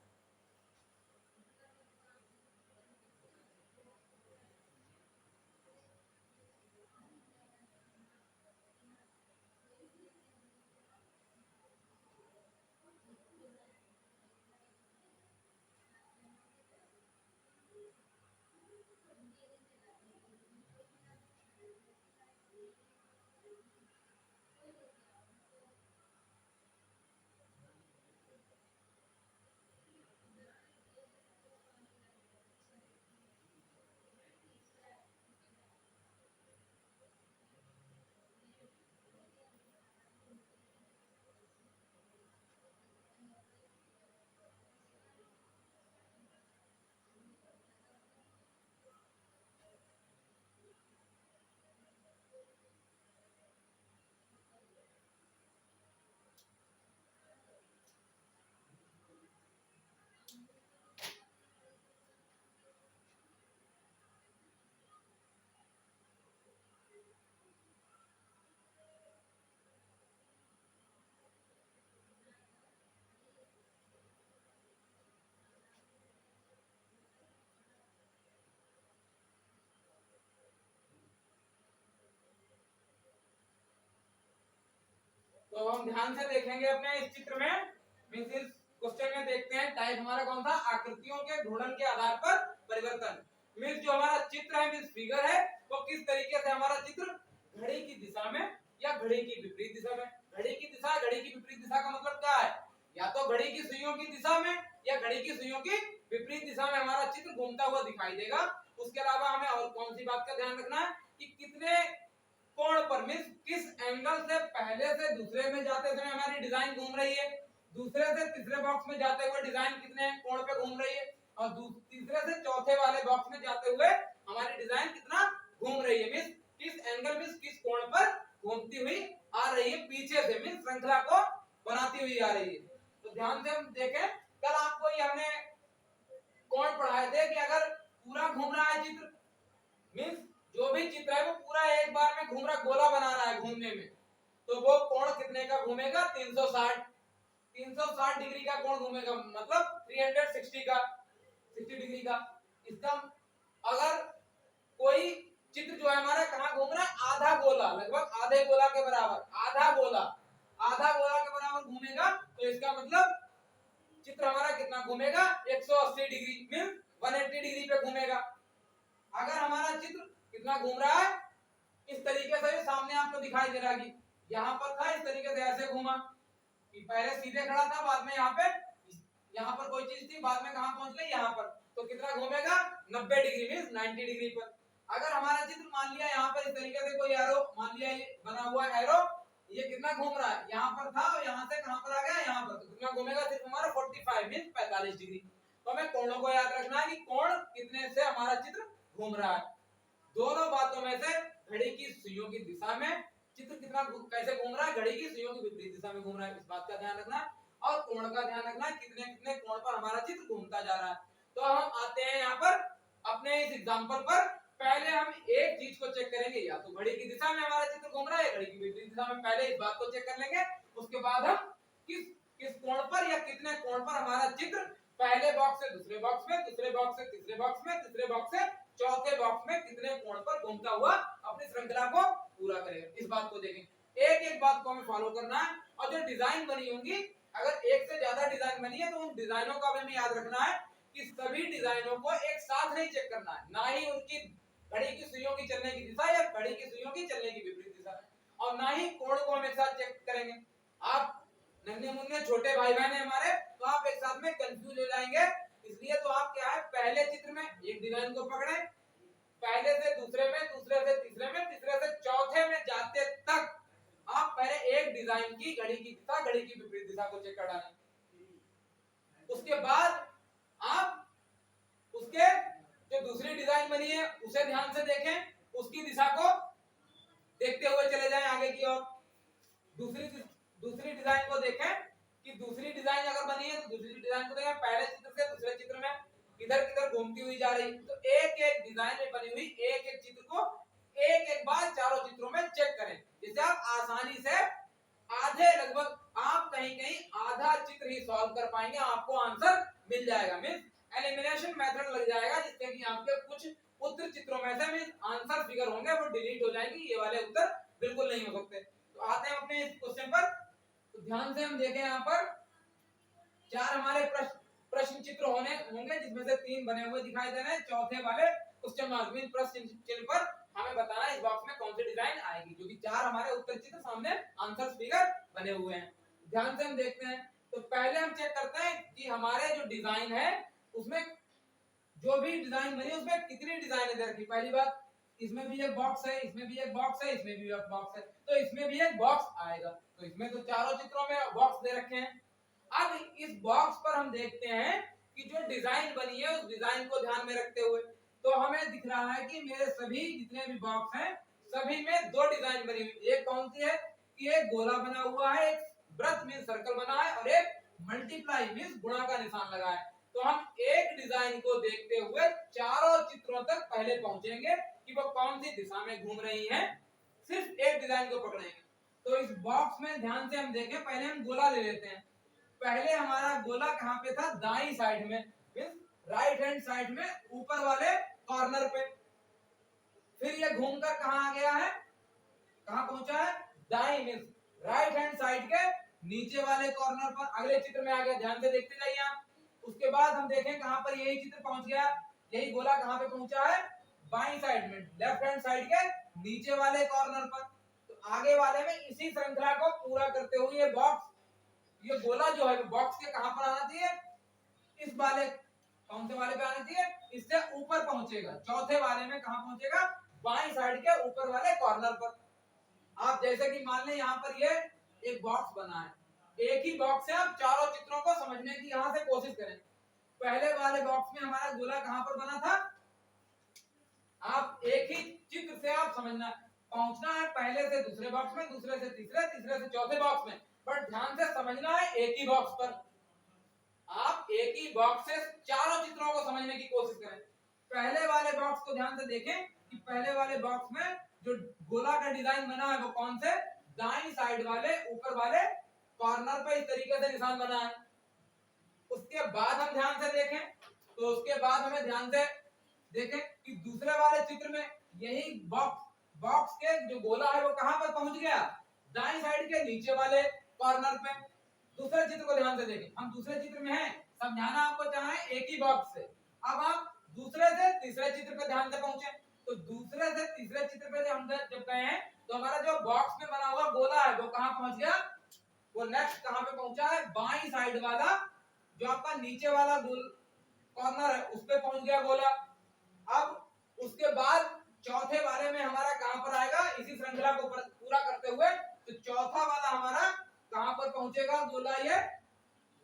तो हम ध्यान से देखेंगे अपने इस चित्र में, मींस इस क्वेश्चन में देखते हैं टाइप हमारा कौन सा, आकृतियों के घूर्णन के आधार पर परिवर्तन। मींस जो हमारा चित्र है, मींस फिगर है, वो किस तरीके से हमारा चित्र घड़ी की दिशा में या घड़ी की विपरीत दिशा में। घड़ी की दिशा, घड़ी की विपरीत दिशा का मतलब क्या है, या तो घड़ी की सुइयों की दिशा में या घड़ी की सुइयों की विपरीत दिशा में हमारा चित्र घूमता हुआ दिखाई देगा। उसके अलावा हमें और कौन सी बात का ध्यान रखना है कि कितने कोण पर, मींस किस एंगल से पहले से दूसरे में जाते समय हमारी डिजाइन घूम रही है, दूसरे से तीसरे बॉक्स में जाते हुए डिजाइन कितने कोण पे घूम रही है, और तीसरे से चौथे वाले बॉक्स में जाते हुए हमारी डिजाइन कितना घूम रही है, मींस किस एंगल में किस कोण पर घूमती हुई आ रही है पीछे से, मींस श्रृंखला को बनाती हुई आ रही है। तो ध्यान से हम देखें, कल आपको ये हमने कोण पढ़ाए थे कि अगर पूरा घूम रहा है चित्र, मींस जो भी चित्र है वो पूरा एक बार में घूम रहा, गोला बना रहा है घूमने में, तो वो कोण कितने का घूमेगा, 360 डिग्री का कोण घूमेगा, मतलब 360 का, 60 डिग्री का। इसका अगर कोई चित्र जो है हमारा कहां घूम रहा है, आधा गोला, लगभग आधे गोला के बराबर, आधा गोला के बराबर घूमेगा, तो इसका मतलब चित्र हमारा कितना घूमेगा, 180 डिग्री मींस 180 डिग्री पे घूमेगा। अगर हमारा चित्र कितना घूम रहा है, इस तरीके से सामने आपको दिखाई दे रहा है कि यहाँ पर था, इस तरीके से ऐसे घूमा, कि पहले सीधे खड़ा था, बाद में यहाँ पे, यहाँ पर कोई चीज थी, बाद में कहां पहुंच गई, यहाँ पर, तो कितना घूमेगा, 90 डिग्री मींस 90 डिग्री पर। अगर हमारा चित्र मान लिया यहाँ पर इस तरीके से कोई एरो, मान लिया ये बना हुआ एरो, ये कितना घूम रहा है, यहाँ पर था और यहाँ से कहां पर आ गया, यहाँ पर, तो कितना घूमेगा, सिर्फ हमारा 45 मींस 45 डिग्री। तो हमें कोणों को याद रखना है कि कोण कितने से हमारा चित्र घूम रहा है। दोनों बातों में से घड़ी की सुइयों की दिशा में चित्र कितना कैसे घूम रहा है, घड़ी की सुइयों की विपरीत दिशा में घूम रहा है, इस बात का ध्यान रखना है। और कोण का ध्यान रखना है, कितने कितने कोण पर हमारा चित्र घूमता जा रहा है। तो हम आते हैं यहाँ पर अपने इस एग्जांपल पर पहले हम एक चीज को चेक करेंगे, या तो घड़ी की दिशा में हमारा चित्र घूम रहा है, घड़ी की विपरीत दिशा में, पहले इस बात को चेक कर लेंगे। उसके बाद हम किस किस कोण पर या कितने कोण पर हमारा चित्र पहले बॉक्स से दूसरे बॉक्स में, दूसरे बॉक्स से तीसरे बॉक्स में, तीसरे बॉक्स से चौथे बॉक्स में कितने कोण पर घूमता हुआ अपनी श्रृंखला को पूरा करेगा, इस बात को देखेंगे। एक एक बात को हमें फॉलो करना है। और जो डिजाइन बनी होंगी, अगर एक से ज्यादा डिजाइन बनी है तो उन डिजाइनों का हमें याद रखना है कि सभी डिजाइनों को एक साथ नहीं चेक करना है, ना ही उनकी घड़ी की सुइयों की चलने की दिशा या घड़ी की सुइयों की चलने की विपरीत दिशा, और ना ही कोण को हम एक साथ चेक करेंगे। आप नन्हे मुन्ने छोटे भाई बहन है हमारे, तो आप एक साथ में कंफ्यूज हो जाएंगे। इसलिए तो आप क्या है, पहले चित्र में एक डिजाइन को पकड़े, पहले से दूसरे में, दूसरे से तीसरे में, तीसरे से चौथे में जाते तक आप पहले एक डिजाइन की घड़ी की दिशा, घड़ी की विपरीत दिशा को चेक कर डालें। उसके बाद आप उसके जो दूसरी डिजाइन बनी है उसे ध्यान से देखें, उसकी दिशा को देखते हुए चले जाएं आगे की ओर। दूसरी डिजाइन को देखें कि दूसरी डिजाइन अगर बनी है तो दूसरी डिजाइन को देखें, पहले चित्र से दूसरे चित्र में किधर किधर घूमती हुई जा रही है। तो एक एक डिजाइन में बनी हुई एक एक चित्र को एक एक बार चारों चित्रों में चेक करें, जिससे आप आसानी से आधे, लगभग आप कहीं कहीं आधा चित्र ही सॉल्व कर पाएंगे, आपको आंसर मिल जाएगा। मींस एलिमिनेशन मेथड लग जाएगा, जिससे कि आपके कुछ उत्तर चित्रों में से मींस आंसर फिगर होंगे वो डिलीट हो जाएंगे, ये वाले उत्तर बिल्कुल नहीं हो सकते। तो आते हैं अपने इस क्वेश्चन पर। तो ध्यान से हम देखें, यहाँ पर चार हमारे प्रश्न चित्र होंगे, जिसमें से तीन बने हुए दिखाई दे रहे हैं, चौथे वाले क्वेश्चन मार्क मीन प्रश्न चिन्ह पर हमें बताना है इस बॉक्स में कौन सी डिजाइन आएगी, क्योंकि चार हमारे उत्तर चित्र सामने आंसर फिगर बने हुए हैं। ध्यान से हम देखते हैं। तो पहले हम चेक करते हैं कि हमारे जो डिजाइन है उसमें जो भी डिजाइन बनी उसमें कितनी डिजाइनें दे रखी। पहली बात, इसमें भी एक बॉक्स है, इसमें भी एक बॉक्स है, इसमें भी एक बॉक्स है, तो इसमें भी एक बॉक्स आएगा। तो इसमें तो चारों चित्रों में बॉक्स दे रखे हैं। अब इस बॉक्स पर हम देखते हैं कि जो डिजाइन बनी है उस डिजाइन को ध्यान में रखते हुए तो हमें दिख रहा है कि मेरे सभी जितने भी बॉक्स हैं सभी में दो डिजाइन बनी हुई। एक कौन सी है कि एक गोला बना हुआ है, एक वृत्त मीन सर्कल बना है, और एक मल्टीप्लाई मीन गुणा का निशान लगा है। तो हम एक डिजाइन को देखते हुए चारों चित्रों तक पहले पहुंचेंगे कि वो कौन सी दिशा में घूम रही हैं, सिर्फ एक डिजाइन को पकड़ेंगे। तो इस बॉक्स में ध्यान से हम देखें, पहले हम गोला ले लेते हैं। पहले हमारा गोला कहां पे था, दाईं साइड में, राइट हैंड साइड में ऊपर वाले कॉर्नर पे। फिर ये घूमकर कहां आ गया है, कहां पहुंचा है, दाईं मींस राइट हैंड साइड के नीचे वाले कॉर्नर पर अगले चित्र में आ गया। ध्यान से देखते जाइए आप। उसके बाद हम देखें कहां पर यही चित्र पहुंच गया, यही गोला कहां पे पहुंचा है, बाईं साइड में, लेफ्ट हैंड साइड के नीचे वाले कॉर्नर पर। तो आगे वाले में इसी श्रृंखला को पूरा करते हुए ये बॉक्स, ये गोला जो है बॉक्स के कहां पर आना चाहिए, इस वाले, कौन से वाले पे आना चाहिए, इससे ऊपर पहुंचेगा। चौथे वाले में कहां पहुंचेगा, बाईं साइड के ऊपर वाले कॉर्नर पर। आप जैसे कि मान लें यहाँ पर ये एक बॉक्स बना है, एक ही बॉक्स से आप चारों चित्रों को समझने की यहाँ से कोशिश करें। पहले वाले बॉक्स में हमारा गोला कहां पर बना था, आप एक ही चित्र से आप समझना, पहुंचना है पहले से दूसरे बॉक्स में, दूसरे से तीसरे, तीसरे से चौथे बॉक्स में, बट ध्यान से समझना है एक ही बॉक्स पर। आप एक ही बॉक्स से चारों चित्रों को समझने की कोशिश करें। पहले वाले बॉक्स को ध्यान से देखें कि पहले वाले बॉक्स में जो गोला का डिजाइन बना है वो कौन से, दाईं साइड वाले ऊपर वाले कॉर्नर पे इस तरीके से निशान बना है। उसके बाद हम ध्यान से देखें, तो उसके बाद हमें ध्यान से देखें कि दूसरे वाले चित्र में यही बॉक्स के जो गोला है वो कहां पर पहुंच गया, दाईं साइड के नीचे वाले कॉर्नर पे। दूसरे चित्र को ध्यान से देखें, हम दूसरे चित्र में हैं, समझाना आपको चाहे एक ही बॉक्स से। अब आप दूसरे से तीसरे चित्र पे ध्यान से पहुंचे, तो दूसरे से तीसरे चित्र पे हम जब गए हैं तो हमारा जो बॉक्स में बना हुआ गोला है वो कहां पहुंच गया, वो नेक्स्ट कहां पे पहुंचा है, बाईं साइड वाला जो आपका नीचे वाला गोल कॉर्नर है उस पे पहुंच गया गोला। अब उसके बाद चौथे वाले में हमारा कहां पर आएगा, इसी श्रृंखला को पूरा करते हुए तो चौथा वाला हमारा कहां पर पहुंचेगा गोला, ये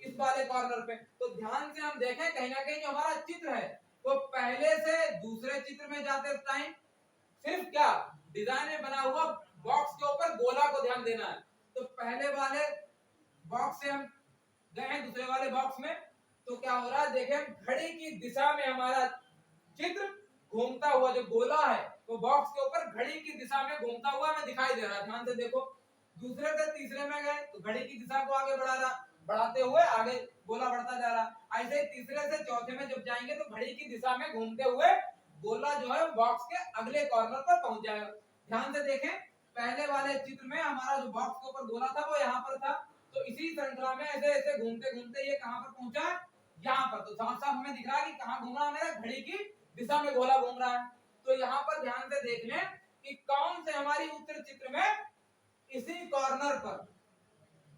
इस वाले कॉर्नर पे। तो ध्यान से हम देखें कहीं ना कहीं जो हमारा चित्र है वो पहले से दूसरे चित्र में जाते टाइम सिर्फ क्या डिजाइन में बना हुआ बॉक्स के ऊपर गोला को ध्यान देना है। तो पहले वाले बॉक्स से हम गए हैं दूसरे वाले बॉक्स में, तो क्या हो रहा है देखें, घड़ी की दिशा में हमारा चित्र घूमता हुआ जो गोला है वो बॉक्स के ऊपर घड़ी की दिशा में घूमता हुआ हमें दिखाई दे रहा है। ध्यान से देखो, दूसरे से तीसरे में गए तो घड़ी की दिशा को आगे बढ़ाते हुए आगे गोला बढ़ता जा रहा। ऐसे ही तीसरे से चौथे में जब जाएंगे तो घड़ी की दिशा में घूमते हुए गोला जो है बॉक्स के अगले कॉर्नर पर पहुंच जाएगा। ध्यान से देखें, पहले वाले चित्र में हमारा जो बॉक्स के ऊपर गोला था वो यहाँ पर था, तो इसी श्रृंखला में ऐसे ऐसे घूमते घूमते ये कहां पर पहुंचा, यहाँ पर। तो साफ साफ हमें दिख रहा है कि कहां घूम रहा है, मेरा घड़ी की दिशा में गोला घूम रहा है। तो यहाँ पर ध्यान से देख लें कि कौन से हमारी उत्तर चित्र में इसी कॉर्नर पर,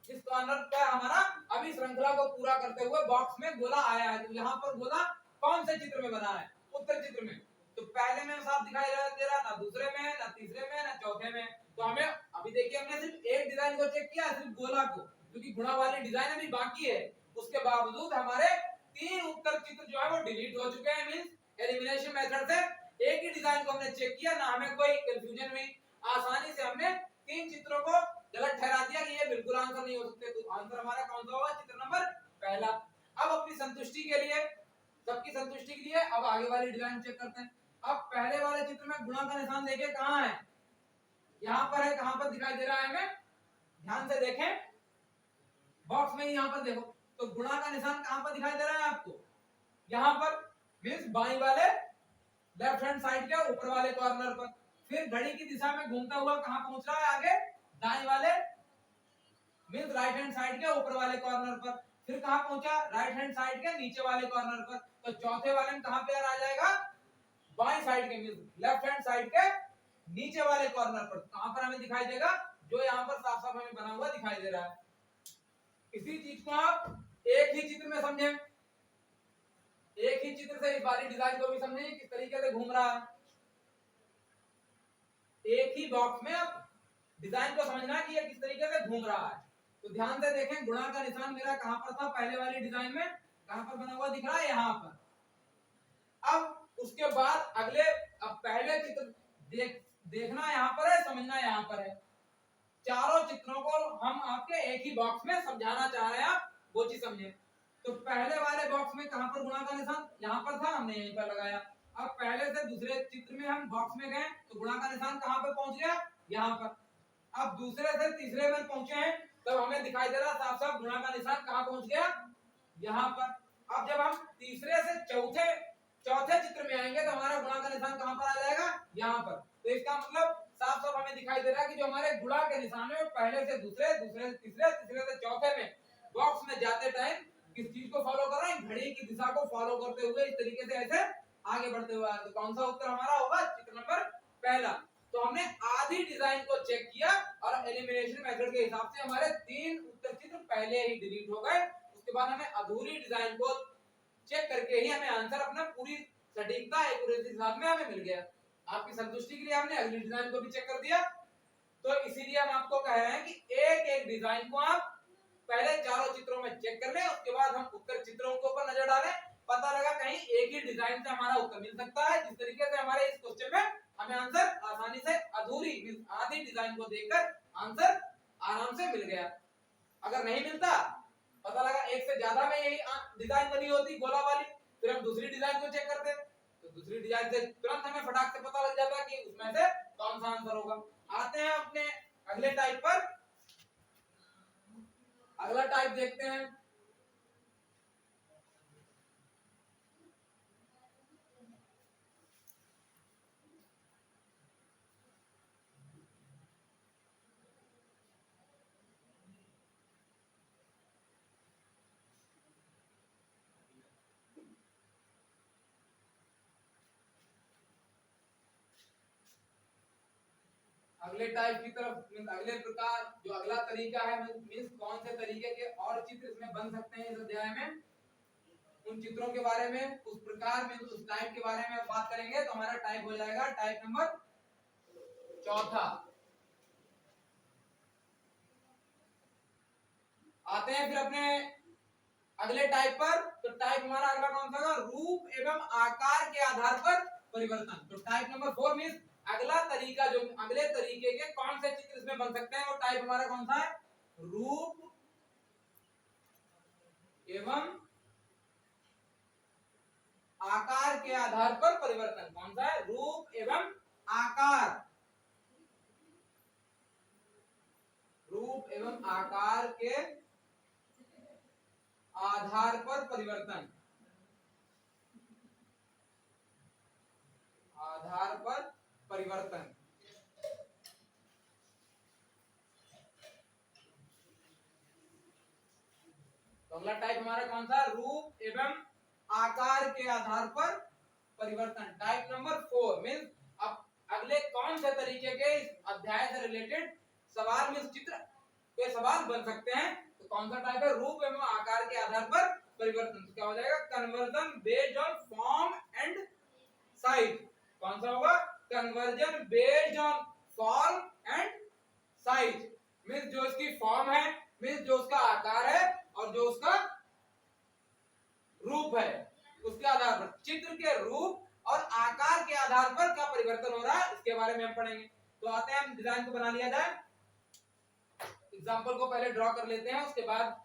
इस कॉर्नर पर हमारा अभी श्रृंखला को पूरा करते हुए बॉक्स में गोला आया है। तो यहाँ पर गोला कौन से चित्र में बना है, उत्तर चित्र में। तो पहले में साफ दिखाई दे रहा, ना दूसरे में, ना तीसरे में, ना चौथे में। तो हमें अभी देखिए हमने सिर्फ एक डिजाइन को चेक किया, सिर्फ गोला को, क्योंकि गुणा वाली डिजाइन अभी बाकी है। उसके बावजूद हमारे 3 उत्तर चित्र जो है वो डिलीट हो चुके हैं, मींस एलिमिनेशन मेथड से एक ही डिजाइन को हमने चेक किया, ना हमें कोई कंफ्यूजन हुई। आसानी से हमने 3 चित्रों को गलत ठहरा दिया कि ये बिल्कुल आंसर नहीं हो सकते। तो आंसर हमारा कौन सा होगा, चित्र नंबर पहला। अब अपनी संतुष्टि के लिए, सबकी संतुष्टि के लिए अब आगे वाली डिजाइन चेक करते हैं। अब पहले वाले चित्र में गुणा का निशान देखिए कहां है, यहां पर है। कहां पर दिखाई दे रहा है हमें, ध्यान से देखें, बॉक्स में यहां पर देखो, तो गुणा का निशान कहां पर दिखाई दे रहा है आपको, यहां पर, मींस बाईं वाले लेफ्ट हैंड साइड के ऊपर वाले कॉर्नर पर। फिर घड़ी की दिशा में घूमता हुआ कहां पहुंच रहा है, आगे दाएं वाले, मींस राइट हैंड साइड के ऊपर वाले कॉर्नर पर। फिर कहां पहुंचा, राइट हैंड साइड के नीचे वाले कॉर्नर पर। तो चौथे वाले में कहां पे आ जाएगा, बाईं साइड के, मींस लेफ्ट हैंड साइड के नीचे वाले कॉर्नर पर। कहां पर हमें दिखाई देगा, जो यहां पर साफ साफ हमें बना हुआ दिखाई दे रहा है। इसी चीज को आप एक ही चित्र में समझें, एक ही चित्र से इस वाली डिजाइन को भी समझें किस तरीके से घूम रहा है। एक ही बॉक्स में आप डिजाइन को समझना कि ये किस तरीके से घूम रहा है। तो ध्यान से देखें, गुणा का निशान मेरा कहां पर था, पहले वाली डिजाइन में कहां पर बना हुआ दिख रहा है, यहां पर। अब उसके बाद अगले, अब पहले चित्र देखना यहां पर है, समझना यहां पर है। चारों चित्रों को हम आपके एक ही बॉक्स में समझाना चाह रहे हैं, आप वो चीज समझे। तो पहले वाले बॉक्स में कहां पर गुणा का निशान, यहां पर था, हमने यहीं पर लगाया। अब पहले से दूसरे चित्र में हम बॉक्स में गए तो गुणा का निशान कहां पर पहुंच गया, यहां पर। अब दूसरे से तीसरे में पहुंचे हैं तब हमें दिखाई दे रहा साफ साफ गुणा का निशान कहां पहुंच गया, यहां पर। अब जब हम तीसरे से चौथे चित्र में आएंगे तो हमारा गुणा का निशान कहां पर आ जाएगा, यहां पर। तो इसका मतलब साफ साफ हमें दिखाई दे रहा है कि जो हमारे गुणा के निशान है पहले से दूसरे, दूसरे से तीसरे, तीसरे से चौथे में बॉक्स में जाते टाइम किस चीज को फॉलो कर रहे हैं, घड़ी की दिशा को फॉलो करते हुए इस तरीके से ऐसे आगे बढ़ते हुए। तो कौन सा उत्तर हमारा होगा, चित्र नंबर पहला। तो हमने आधी डिजाइन को चेक किया और एलिमिनेशन मेथड के हिसाब से हमारे 3 उत्तर चित्र पहले ही डिलीट हो गए। उसके बाद हमें अधूरी डिजाइन को चेक करके ही हमें आंसर अपना पूरी सटीकता एक्यूरेसी के साथ में हमें मिल गया। आपकी संतुष्टि के लिए हमने अगली डिजाइन को भी चेक कर दिया। तो इसीलिए हम आपको कह रहे हैं कि एक एक डिजाइन को आप पहले चारों चित्रों में चेक कर लें, उसके बाद हम उत्तर चित्रों के ऊपर नजर डालें। पता लगा कहीं एक ही डिजाइन से हमारा उत्तर मिल सकता है, जिस तरीके से हमारे इस क्वेश्चन में हमें आंसर आसानी से अधूरी आधी डिजाइन को देखकर आंसर आराम से मिल गया। अगर नहीं मिलता, पता लगा एक से ज्यादा में यही डिजाइन बनी होती गोला वाली, फिर हम दूसरी डिजाइन को चेक करते, तो दूसरी डिजाइन से तुरंत हमें फटाक से पता लग जाता कि उसमें से कौन सा आंसर होगा। आते हैं अपने अगले टाइप पर। अगला टाइप देखते हैं। अगले टाइप की तरफ, अगले प्रकार जो अगला तरीका है, मींस कौन से तरीके के और चित्र इसमें बन सकते हैं इस अध्याय में, उन चित्रों के बारे में, उस प्रकार में, उस टाइप के बारे में बात करेंगे। तो हमारा टाइप हो जाएगा टाइप नंबर चौथा। आते हैं फिर अपने अगले टाइप पर। तो टाइप हमारा अगला कौन सा होगा, रूप एवं आकार के आधार पर परिवर्तन। तो टाइप नंबर 4 मींस अगला तरीका, जो अगले तरीके के कौन से चित्र इसमें बन सकते हैं, वो टाइप हमारा कौन सा है, रूप एवं आकार के आधार पर परिवर्तन। कौन सा है? रूप एवं आकार, रूप एवं आकार के आधार पर परिवर्तन, आधार पर परिवर्तन। तो अगला टाइप हमारा कौन सा? रूप एवं आकार के आधार पर परिवर्तन। टाइप नंबर 4 मीन्स अब अगले कौन से तरीके के इस अध्याय से रिलेटेड सवाल में चित्र के सवाल बन सकते हैं? तो कौन सा टाइप है? रूप एवं आकार के आधार पर परिवर्तन। तो क्या हो जाएगा? Conversion based on form and size. कौन सा होगा? Conversion based on form and size. Means जो इसकी फॉर्म है, मीन्स जो उसका आकार है और जो उसका रूप है, उसके आधार पर चित्र के रूप और आकार के आधार पर क्या परिवर्तन हो रहा है, इसके बारे में हम पढ़ेंगे। तो आते हैं, हम डिजाइन को बना लिया जाए। एग्जांपल को पहले ड्रॉ कर लेते हैं, उसके बाद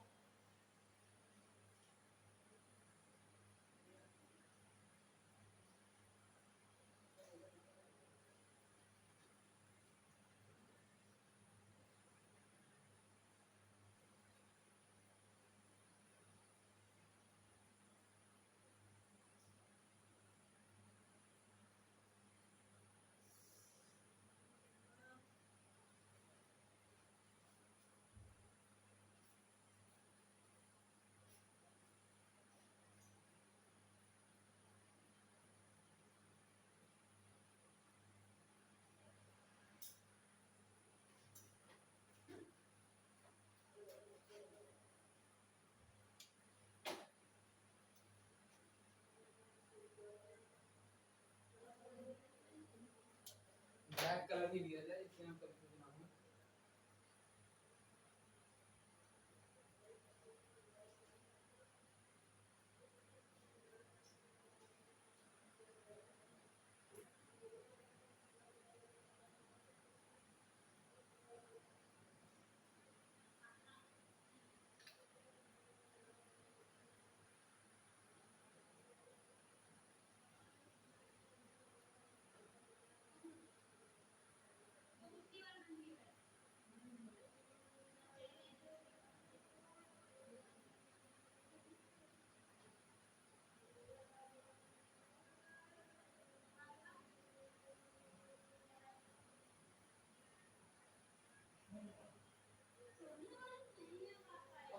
ब्लैक कलर ही लिया जाए, इससे हम कंफ्यूजन ना हो।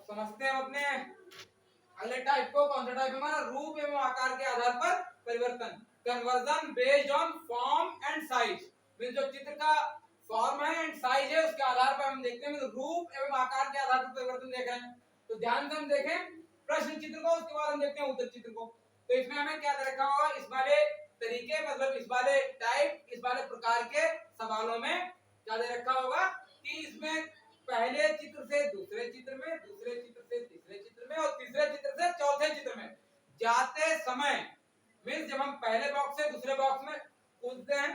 समझते हैं अपने अगले टाइप को। कौन सा टाइप हमारा? रूप एवं आकार के आधार पर परिवर्तन। Conversion based on form and size. Means जो चित्र का फॉर्म है एंड साइज है, उसके आधार पर हम देखते हैं, रूप एवं आकार के आधार पर परिवर्तन देख रहे हैं। तो ध्यान से हम देखें प्रश्न चित्र को, उसके बाद हम देखते हैं उत्तर चित्र को। तो इसमें हमें क्या दे रखा होगा? इस वाले तरीके, मतलब इस वाले टाइप, इस वाले प्रकार के सवालों में क्या दे रखा होगा कि इसमें पहले चित्र से दूसरे चित्र में, दूसरे चित्र से तीसरे चित्र में और तीसरे चित्र से चौथे चित्र में जाते समय, मीन्स जब हम पहले बॉक्स से दूसरे बॉक्स में कूदते हैं,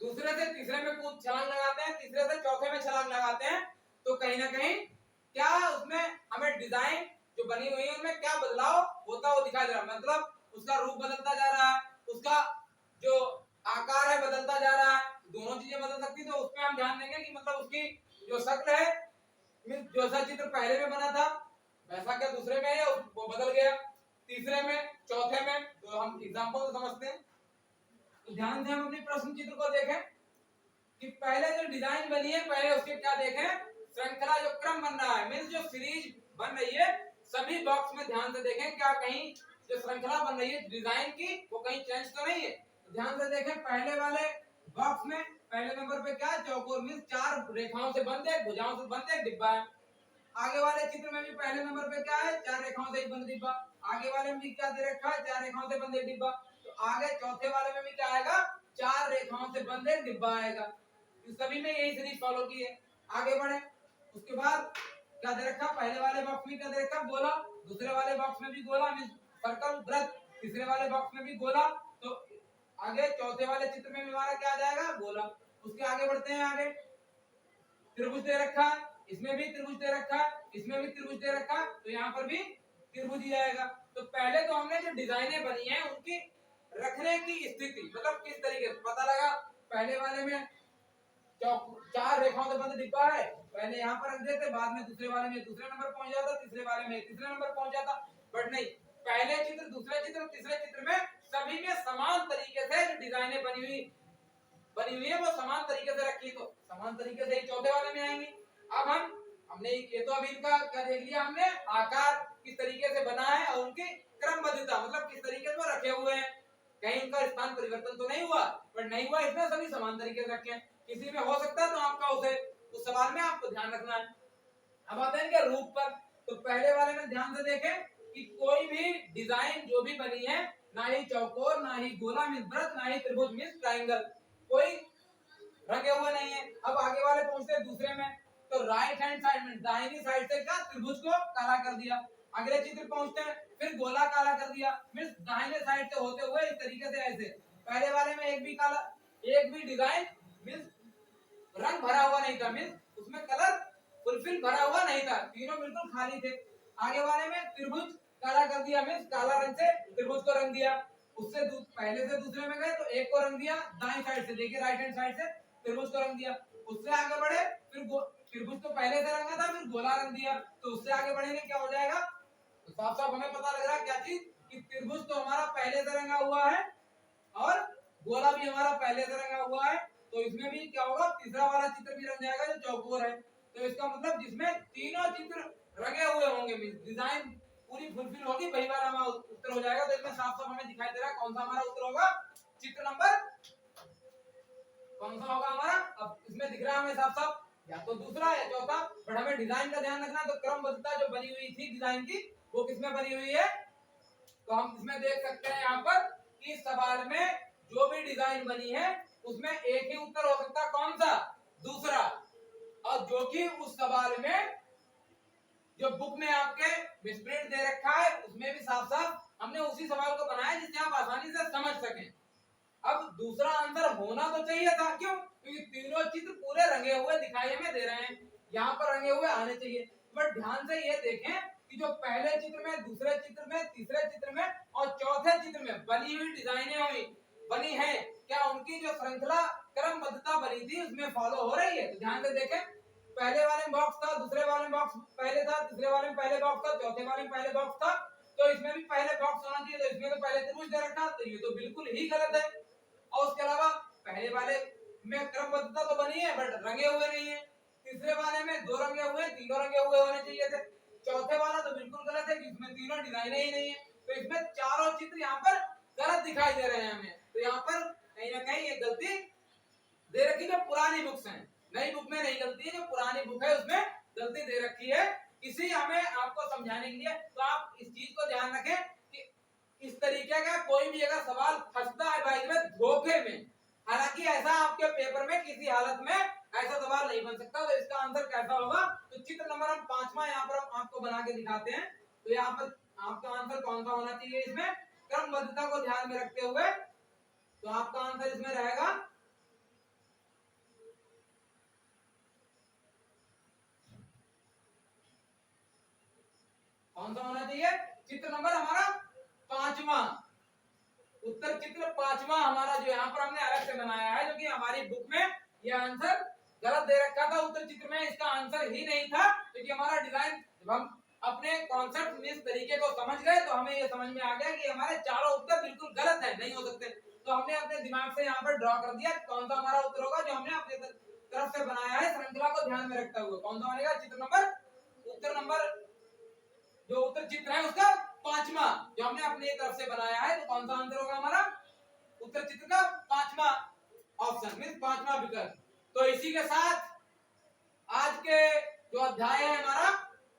दूसरे से तीसरे में कूद छलांग लगाते हैं, तीसरे से चौथे में छलांग लगाते हैं, तो कहीं ना कहीं क्या उसमें हमें डिजाइन जो बनी हुई है उनमें क्या बदलाव होता हुआ दिखाई दे रहा है। मतलब उसका रूप बदलता जा रहा है, उसका जो आकार है बदलता जा रहा है, दोनों चीजें बदल सकती है। तो उसमें हम ध्यान देंगे कि मतलब उसकी जो शक्ल है, जो सा चित्र पहले में बना था वैसा क्या दूसरे में है, वो बदल गया, तीसरे में, चौथे में। तो हम एग्जांपल तो समझते हैं। तो ध्यान से हम अपने प्रश्न चित्र को देखें कि पहले जो डिजाइन बनी है, पहले उसके क्या देखें, श्रृंखला जो क्रम बन रहा है, मींस जो सीरीज बन रही है, सभी बॉक्स में ध्यान से देखें क्या कहीं जो श्रृंखला बन रही है डिजाइन की, वो कहीं चेंज तो नहीं है। तो ध्यान से देखें पहले वाले बॉक्स में पहले नंबर पे क्या है? चौकोर, मींस 4 रेखाओं से बंद एक, भुजाओं से बंद एक डिब्बा है। आगे वाले चित्र में भी पहले नंबर पे क्या है? 4 रेखाओं से एक बंद डिब्बा। आगे वाले में भी क्या दे रखा है? 4 रेखाओं से बंद एक डिब्बा। तो आगे चौथे वाले में भी क्या आएगा? 4 रेखाओं से बंद एक डिब्बा आएगा। इन सभी में यही सीरीज फॉलो की है। आगे बढ़े, उसके बाद क्या दे रखा? पहले वाले बॉक्स में क्या दे रखा? गोला। दूसरे वाले बॉक्स में भी गोला, मींस सर्कल, वृत्त। तीसरे वाले बॉक्स में भी गोला। तो आगे चौथे वाले चित्र में हमारा क्या आ जाएगा? गोला। उसके आगे बढ़ते हैं, आगे त्रिभुज दे रखा है, इसमें भी त्रिभुज दे रखा है, इसमें भी त्रिभुज दे रखा है, तो यहाँ पर भी त्रिभुज ही आएगा। तो पहले तो हमने जो डिजाइनें बनी है उनकी रखने की स्थिति मतलब किस तरीके से पता लगा। पहले वाले में चार रेखाओं से बंद डिब्बा है, पहले यहाँ पर रख देते, बाद में दूसरे वाले में दूसरे नंबर पहुंच जाता, तीसरे वाले में तीसरे नंबर पहुंच जाता। बट नहीं, पहले चित्र, दूसरे चित्र, तीसरे चित्र में सभी में समान तरीके से जो डिजाइनें बनी हुई है वो समान तरीके से रखी, तो समान तरीके से ही चौथे वाले में आएंगे। अब हमने ये तो अभी इनका क्या देख लिया हमने, आकार किस तरीके से बना है और उनकी क्रमबद्धता मतलब किस तरीके से रखे हुए हैं, कहीं उनका स्थान परिवर्तन तो नहीं हुआ, पर नहीं हुआ इसमें सभी समान तरीके से रखे हैं। किसी में हो सकता है तो आपका उस सवाल में आपको ध्यान रखना है। अब आते हैं इनके रूप पर। तो पहले वाले में ध्यान से देखें कि कोई भी डिजाइन जो भी बनी है, ना ही चौकोर, ना ही गोला मीन्स वृत्त, ना ही त्रिभुज मीन्स ट्रायंगल, कोई रंगे हुए नहीं है। अब आगे वाले पहुंचते हैं दूसरे में, तो राइट हैंड साइड में दाहिनी साइड से क्या त्रिभुज को काला कर दिया। अगले चित्र पहुंचते हैं, फिर गोला काला कर दिया, मीन्स दाहिने साइड से होते हुए इस तरीके से ऐसे। पहले वाले में एक भी काला, एक भी डिजाइन मीन्स रंग भरा हुआ नहीं था, मीन्स उसमें कलर फुलफिल भरा हुआ नहीं था, तीनों बिल्कुल खाली थे। आगे वाले में त्रिभुज काला कर दिया, मीन्स काला रंग से त्रिभुज को रंग दिया। उससे पहले से दूसरे में गए तो एक को रंग दिया दाईं साइड से, देखिए राइट हैंड साइड से त्रिभुज को रंग दिया। उससे आगे बढ़े, फिर त्रिभुज तो पहले से रंगा था, फिर गोला रंग दिया, तो उससे आगे बढ़ेंगे क्या हो जाएगा। तो साफ साफ हमें पता लग रहा है क्या चीज, कि त्रिभुज तो हमारा पहले से रंगा हुआ है और गोला भी हमारा पहले से रंगा हुआ है, तो इसमें भी क्या होगा, तीसरा वाला चित्र भी रंग जाएगा जो चौकोर है। तो इसका मतलब जिसमें तीनों चित्र रंगे हुए होंगे, डिजाइन पूरी फुलफिल होगी, वही वाला हमारा उत्तर हो जाएगा। तो इसमें साफ साफ हमें दिखाई दे रहा है कौन सा हमारा उत्तर होगा, चित्र नंबर कौन सा होगा हमारा। अब इसमें दिख रहा है हमें साफ साफ, या तो दूसरा या चौथा, बट हमें डिजाइन का ध्यान रखना। तो क्रमबद्धता जो बनी हुई थी डिजाइन की वो किसमें बनी हुई है, तो हम इसमें देख सकते हैं यहाँ पर कि इस सवाल में जो भी डिजाइन बनी है उसमें एक ही उत्तर हो सकता, कौन सा, दूसरा। और जो कि उस सवाल में जो बुक में आपके मिसप्रिंट दे रखा है उसमें भी साफ साफ हमने उसी सवाल को बनाया जिससे आप आसानी से समझ सकें। अब दूसरा आंसर होना तो चाहिए था, क्यों, क्योंकि तीनों चित्र पूरे रंगे हुए दिखाई हमें दे रहे हैं, यहाँ पर रंगे हुए आने चाहिए। बट ध्यान से ये देखें कि जो पहले चित्र में, दूसरे चित्र में, तीसरे चित्र में और चौथे चित्र में बनी हुई डिजाइनें बनी है, क्या उनकी जो श्रृंखला क्रमबद्धता बनी थी उसमें फॉलो हो रही है। तो ध्यान से देखें, पहले वाले में बॉक्स था, दूसरे वाले में बॉक्स पहले था, तीसरे वाले में पहले बॉक्स था, चौथे वाले में पहले बॉक्स था, तो इसमें भी पहले बॉक्स होना चाहिए। तो इसमें तो पहले त्रिभुज दे रखा, तो ये तो बिल्कुल ही गलत है। और उसके अलावा पहले वाले में क्रमबद्धता तो बनी है बट रंगे हुए नहीं है, तीसरे वाले में दो रंगे हुए, तीनों रंगे हुए होने चाहिए थे, चौथे वाला तो बिल्कुल गलत है कि इसमें तीनों डिजाइनें ही नहीं है। तो इसमें चारों चित्र यहाँ पर गलत दिखाई दे रहे हैं हमें। तो यहाँ पर कहीं ना कहीं ये गलती दे रखी जो पुरानी बुक्स हैं, नई बुक में नहीं गलती है, जो पुरानी बुक है उसमें गलती दे रखी है। इसी हमें आपको समझाने के लिए, तो आप इस चीज को ध्यान रखें कि इस तरीके का कोई भी अगर सवाल फंसता है भाई में धोखे में, हालांकि ऐसा आपके पेपर में किसी हालत में ऐसा सवाल नहीं बन सकता। तो इसका आंसर कैसा होगा, तो चित्र नंबर हम 5वां यहाँ पर हम आपको बना के दिखाते हैं। तो यहाँ पर आपका आंसर कौन सा होना चाहिए, इसमें क्रमबद्धता को ध्यान में रखते हुए, तो आपका आंसर इसमें रहेगा कौन सा होना चाहिए, चित्र नंबर हमारा 5वां, उत्तर चित्र 5वां हमारा जो यहाँ पर हमने अलग से बनाया है, जो कि हमारी बुक में यह आंसर गलत दे रखा था। उत्तर चित्र में इसका आंसर ही नहीं था, क्योंकि हमारा डिजाइन जब हम अपने कॉन्सेप्ट में इस तरीके को समझ गए तो हमें ये समझ में आ गया कि हमारे चारों उत्तर बिल्कुल गलत है, नहीं हो सकते। तो हमने अपने दिमाग से यहाँ पर ड्रॉ कर दिया कौन सा हमारा उत्तर होगा, जो हमने अपने तरफ से बनाया है श्रृंखला को ध्यान में रखते हुए। कौन सा बनेगा, चित्र नंबर, उत्तर नंबर जो उत्तर चित्र है उसका 5वां जो हमने अपनी तरफ से बनाया है, तो कौन सा आंसर होगा हमारा, उत्तर चित्र का 5वां ऑप्शन मींस 5वां विकल्प। तो इसी के साथ आज के जो अध्याय है हमारा,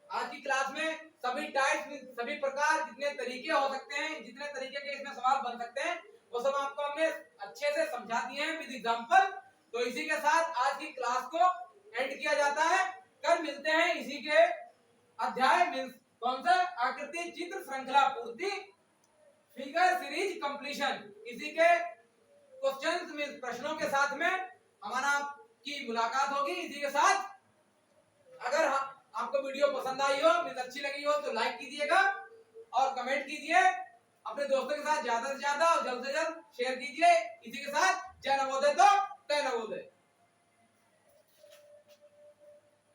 आज की क्लास में सभी टाइप्स, सभी प्रकार जितने तरीके हो सकते हैं, जितने तरीके के इसमें सवाल बन सकते हैं, वो सब आपको हमने अच्छे से समझा दिए हैं विद एग्जांपल। तो इसी के साथ आज की क्लास को एंड किया जाता है। कल मिलते हैं इसी के अध्याय मींस कौन सा, आकृति चित्र श्रृंखला पूर्ति, फिगर सीरीज कंप्लीशन, इसी के क्वेश्चंस में प्रश्नों के साथ में हमारा की मुलाकात होगी। इसी के साथ अगर आपको वीडियो पसंद आई हो, अच्छी लगी हो तो लाइक कीजिएगा, और कमेंट कीजिए अपने दोस्तों के साथ ज्यादा से ज्यादा और जल्द से जल्द शेयर कीजिए। इसी के साथ जय नवोदय।